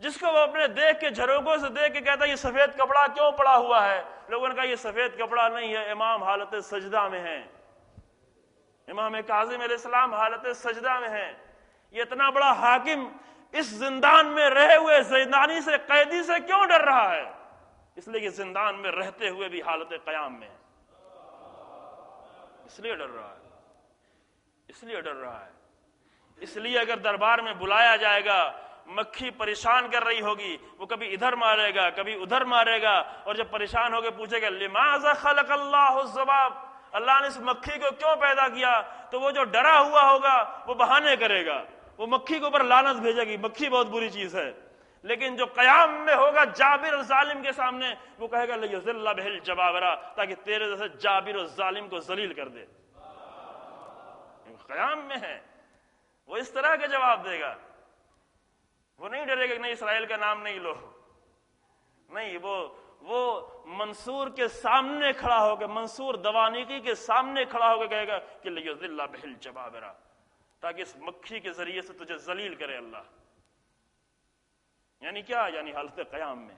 جس کو وہ اپنے دیکھ کے جھروکوں سے دیکھ کے کہتا ہے یہ سفید کپڑا کیوں پڑا ہوا ہے؟ لوگوں نے کہا یہ سفید کپڑا نہیں ہے، امام حالت سجدہ میں ہیں، امام کاظم علیہ السلام حالت سجدہ میں ہیں۔ یہ اتنا بڑا حاکم اس زندان میں رہے ہوئے زندانی سے، قیدی سے کیوں ڈر رہا ہے؟ اس لیے کہ زندان میں رہتے ہوئے بھی حالت قیام میں ہے، اس لیے ڈر رہا ہے، اس لیے ڈر رہا ہے۔ اس لیے اگر دربار میں بلایا جائے گا، مکھی پریشان کر رہی ہوگی، وہ کبھی ادھر مارے گا کبھی ادھر مارے گا، اور جب پریشان ہو کے پوچھے گا لماذا خلق اللہ الذباب، اللہ نے اس مکھی کو کیوں پیدا کیا، تو وہ جو ڈرا ہوا ہوگا وہ بہانے کرے گا، وہ مکھی کے اوپر لعنت بھیجے گی، مکھی بہت بری چیز ہے۔ لیکن جو قیام میں ہوگا جابر اور ظالم کے سامنے، وہ کہے گا لیذل بہ الجبابرہ، تاکہ تیرے جیسے جابر اور ظالم کو ذلیل کر دے۔ قیام میں ہے، وہ اس طرح کا جواب دے گا، وہ نہیں ڈرے گا کہ نہیں اسرائیل کا نام نہیں لو، نہیں، وہ منصور کے سامنے کھڑا ہو کے، منصور دوانیقی کے سامنے کھڑا ہو کے کہے گا کہ لیذل بہ الجبابرہ، تاکہ اس مکھی کے ذریعے سے تجھے ذلیل کرے اللہ۔ یعنی کیا؟ یعنی حالت قیام میں۔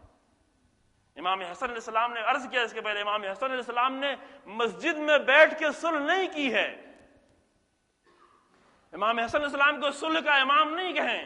امام حسن علیہ السلام نے عرض کیا اس کے پہلے، امام حسن علیہ السلام نے مسجد میں بیٹھ کے صلح نہیں کی ہے، امام حسن علیہ السلام کو صلح کا امام نہیں کہیں،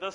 10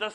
10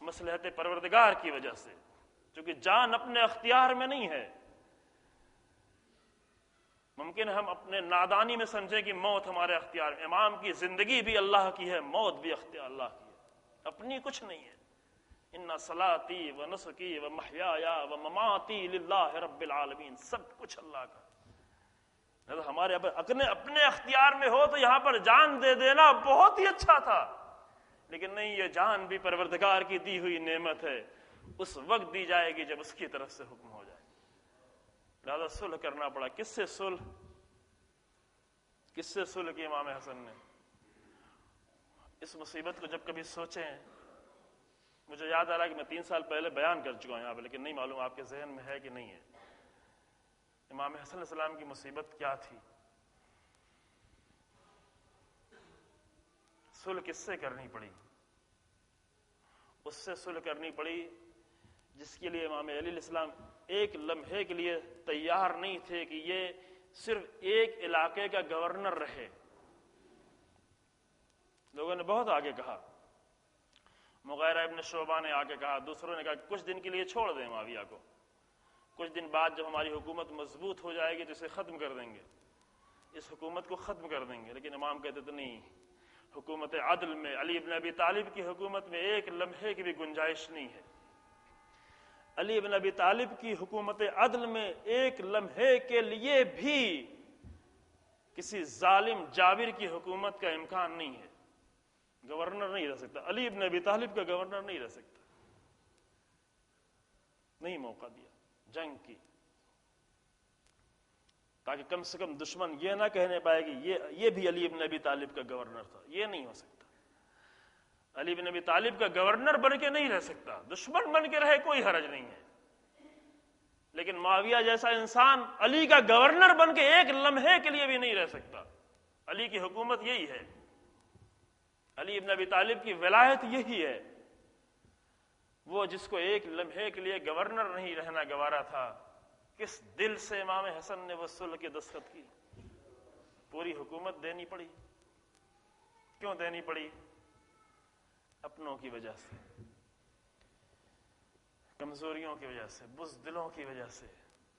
مصلحت پروردگار کی وجہ سے، چونکہ جان اپنے اختیار میں نہیں ہے۔ ممکن ہم اپنے نادانی میں سمجھیں کہ موت ہمارے اختیار میں، امام کی زندگی بھی اللہ کی ہے، موت بھی اختیار اللہ کی ہے، اپنی کچھ نہیں ہے۔ ان صلاتی و نسکی و محیایا و مماتی للہ رب العالمین، سب کچھ اللہ کا۔ ہمارے اپنے اختیار میں ہو تو یہاں پر جان دے دینا بہت ہی اچھا تھا، لیکن نہیں، یہ جان بھی پروردگار کی دی ہوئی نعمت ہے، اس وقت دی جائے گی جب اس کی طرف سے حکم ہو جائے۔ لہذا صلح کرنا پڑا۔ کس سے صلح کی امام حسن نے؟ اس مصیبت کو جب کبھی سوچیں، مجھے یاد آ رہا ہے کہ میں 3 سال پہلے بیان کر چکا ہوں یہاں پہ، لیکن نہیں معلوم آپ کے ذہن میں ہے کہ نہیں ہے۔ امام حسن علیہ السلام کی مصیبت کیا تھی؟ صلح کس سے کرنی پڑی؟ اس سے صلح کرنی پڑی جس کے لیے امام علیہ السلام ایک لمحے کے لیے تیار نہیں تھے کہ یہ صرف ایک علاقے کا گورنر رہے۔ لوگوں نے بہت آگے کہا، مغیرہ ابن شعبہ نے آگے کہا، دوسروں نے کہا کہ کچھ دن کے لیے چھوڑ دیں معاویہ کو، کچھ دن بعد جب ہماری حکومت مضبوط ہو جائے گی تو اسے ختم کر دیں گے، اس حکومت کو ختم کر دیں گے۔ لیکن امام کہتے تھے نہیں، حکومت عدل میں، علی بن ابی طالب کی حکومت میں ایک لمحے کی بھی گنجائش نہیں ہے۔ علی بن ابی طالب کی حکومت عدل میں ایک لمحے کے لیے بھی کسی ظالم جابر کی حکومت کا امکان نہیں ہے۔ گورنر نہیں رہ سکتا، علی بن ابی طالب کا گورنر نہیں رہ سکتا، نہیں موقع دیا جنگ کی، تاکہ کم سے کم دشمن یہ نہ کہنے پائے کہ یہ بھی علی بن ابی طالب کا گورنر تھا۔ یہ نہیں ہو سکتا، علی بن ابی طالب کا گورنر بن کے نہیں رہ سکتا، دشمن بن کے رہے کوئی حرج نہیں ہے، لیکن معاویہ جیسا انسان علی کا گورنر بن کے ایک لمحے کے لیے بھی نہیں رہ سکتا۔ علی کی حکومت یہی ہے، علی بن ابی طالب کی ولایت یہی ہے، وہ جس کو ایک لمحے کے لیے گورنر نہیں رہنا گوارا تھا، کس دل سے امام حسن نے وہ صلح کی دستخط کی؟ پوری حکومت دینی پڑی۔ کیوں دینی پڑی؟ اپنوں کی وجہ سے، کمزوریوں کی وجہ سے، بزدلوں کی وجہ سے،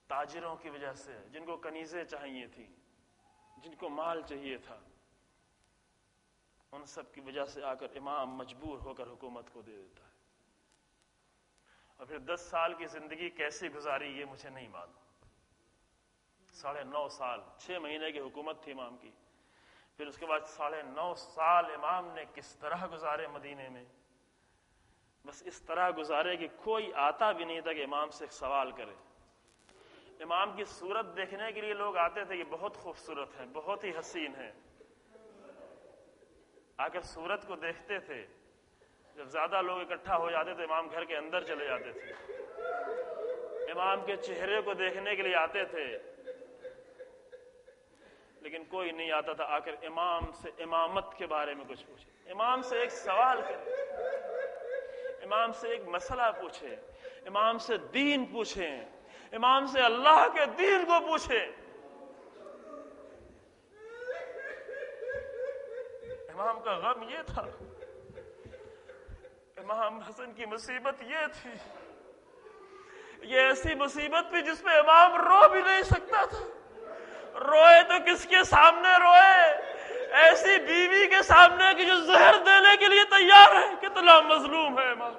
تاجروں کی وجہ سے، جن کو کنیزیں چاہیے تھی، جن کو مال چاہیے تھا، ان سب کی وجہ سے آ کر امام مجبور ہو کر حکومت کو دے دیتا ہے۔ اور پھر 10 سال کی زندگی کیسے گزاری یہ مجھے نہیں معلوم۔ 9.5 سال، 6 مہینے کی حکومت تھی امام کی، پھر اس کے بعد 9.5 سال امام نے کس طرح گزارے مدینے میں؟ بس اس طرح گزارے کہ کوئی آتا بھی نہیں تھا کہ امام سے ایک سوال کرے۔ امام کی صورت دیکھنے کے لیے لوگ آتے تھے، یہ بہت خوبصورت ہے، بہت ہی حسین ہے، آ کر صورت کو دیکھتے تھے۔ جب زیادہ لوگ اکٹھا ہو جاتے تھے امام گھر کے اندر چلے جاتے تھے، امام کے چہرے کو دیکھنے کے لیے آتے تھے، لیکن کوئی نہیں آتا تھا آ کر امام سے امامت کے بارے میں کچھ پوچھے، امام سے ایک سوال کرے، امام سے ایک مسئلہ پوچھے، امام سے دین پوچھیں، امام سے اللہ کے دین کو پوچھیں۔ امام کا غم یہ تھا، امام حسن کی مصیبت یہ تھی، یہ ایسی مصیبت بھی جس پہ امام رو بھی نہیں سکتا تھا۔ روئے تو کس کے سامنے روئے؟ ایسی بیوی کے سامنے کہ جو زہر دینے کے لیے تیار ہے۔ کتنا مظلوم ہے امام،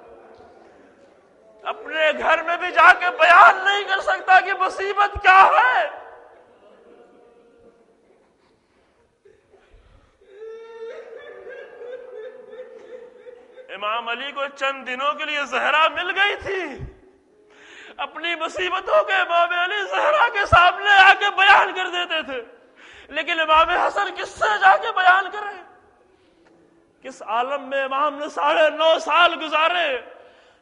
اپنے گھر میں بھی جا کے بیان نہیں کر سکتا کہ مصیبت کیا ہے۔ امام علی کو چند دنوں کے لیے زہرا مل گئی تھی، اپنی مصیبتوں کے امام علی زہرا کے سامنے آ کے بیان کر دیتے تھے، لیکن امام حسن کس سے جا کے بیان کرے؟ کس عالم میں امام نے 9.5 سال گزارے،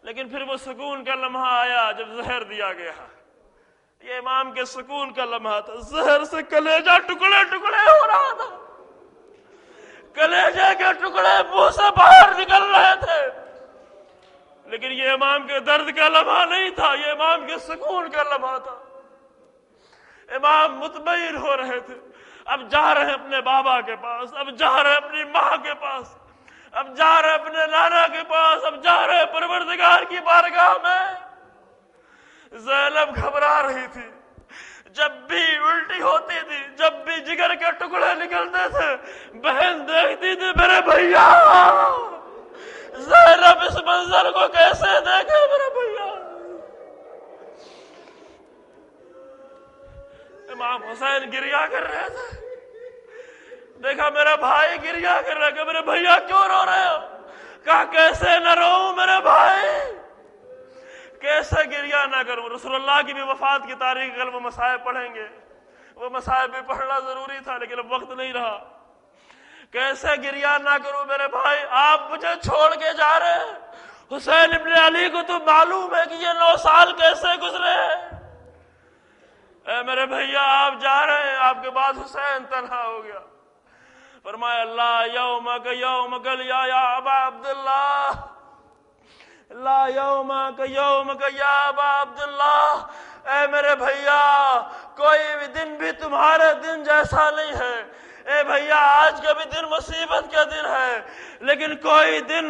لیکن پھر وہ سکون کا لمحہ آیا جب زہر دیا گیا۔ یہ امام کے سکون کا لمحہ تھا، زہر سے کلیجہ ٹکڑے ٹکڑے ہو رہا تھا، کلیجے کے ٹکڑے منہ سے باہر نکل رہے تھے، لیکن یہ امام کے درد کا لمحہ نہیں تھا، یہ امام کے سکون کا لمحہ تھا۔ امام مطمئن ہو رہے تھے، اب جا رہے ہیں اپنے بابا کے پاس، اب جا رہے ہیں اپنی ماں کے پاس، اب جا رہے اپنے نانا کے پاس، اب جا رہے پروردگار کی بارگاہ میں۔ زینب گھبرا رہی تھی، جب بھی الٹی ہوتی تھی، جب بھی جگر کے ٹکڑے نکلتے تھے، بہن دیکھتی تھی میرے بھیا زینب اس منظر کو کیسے دیکھے میرے بھیا۔ امام حسین گریا کر رہے تھے، دیکھا میرا بھائی گریا کر رہا، کہ میرے بھیا کیوں رو رہے ہو؟ کہا کیسے نہ روؤں میرے بھائی، کیسے گریا نہ کروں۔ رسول اللہ کی بھی وفات کی تاریخ کل وہ مصائب پڑھیں گے، وہ مصائب بھی پڑھنا ضروری تھا لیکن اب وقت نہیں رہا۔ کیسے گریا نہ کروں میرے بھائی، آپ مجھے چھوڑ کے جا رہے ہیں۔ حسین ابن علی کو تو معلوم ہے کہ یہ 9 سال کیسے گزرے ہیں۔ اے میرے بھیا آپ جا رہے ہیں، آپ کے بعد حسین تنہا ہو گیا۔ فرمایا لا یومک یومک یا ابا عبداللہ، لا یومک یومک یا ابا عبداللہ، اے میرے بھیا کوئی بھی دن بھی تمہارے دن جیسا نہیں ہے۔ اے بھیا آج کا بھی دن مصیبت کا دن ہے لیکن کوئی دن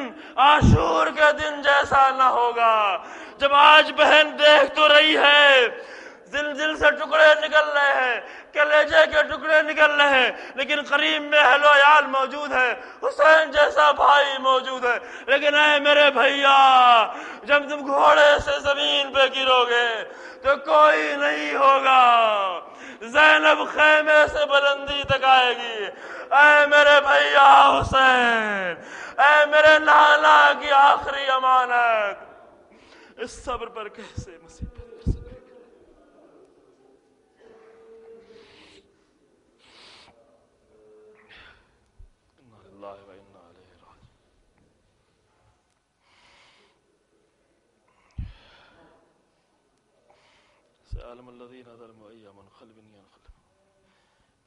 عاشور کے دن جیسا نہ ہوگا۔ جب آج بہن دیکھ تو رہی ہے زلزل سے ٹکڑے نکل رہے ہیں، کلیجے کے ٹکڑے نکل رہے ہیں، لیکن قریب میں اہل و عیال موجود ہے، حسین جیسا بھائی موجود ہے۔ لیکن اے میرے بھیا جب تم گھوڑے سے زمین پہ گرو گے تو کوئی نہیں ہوگا، زینب خیمے سے بلندی تک آئے گی۔ اے میرے بھیا حسین، اے میرے نانا کی آخری امانت، اس صبر پر کیسے مصیبت کر سکے۔ عالم الذین ظلموا ایام انقلب ينقلب۔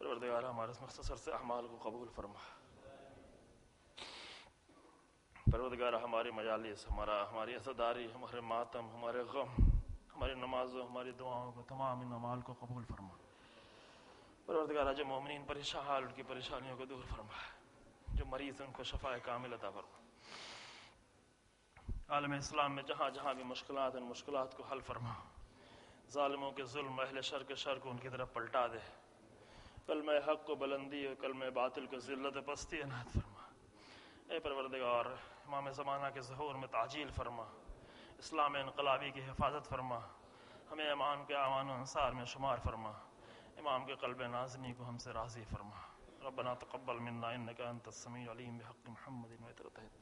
پروردگار ہمارے اس مختصر سے اعمال کو قبول فرما۔ پروردگار ہماری مجالس، ہماری عزاداری، ہمارے ماتم، ہمارے غم، ہماری نمازوں، ہماری دعاؤں کو، تمام ان اعمال کو قبول فرما۔ پروردگار جو مومنین پریشان حال ان کی پریشانیوں کو دور فرما، جو مریض ان کو شفاء کامل عطا فرما۔ عالم اسلام میں جہاں جہاں بھی مشکلات، ان مشکلات کو حل فرما۔ ظالموں کے ظلم، اہل شر کے شر کو ان کی طرف پلٹا دے۔ کلمہ حق کو بلندی اور کلمہ باطل کو ذلت پستی عنایت فرما۔ اے پروردگار امام زمانہ کے ظہور میں تعجیل فرما، اسلام انقلابی کی حفاظت فرما، ہمیں امام کے اعوان و انصار میں شمار فرما، امام کے قلب نازنی کو ہم سے راضی فرما۔ ربنا تقبل منا انک انت السمیع العلیم بحق محمد و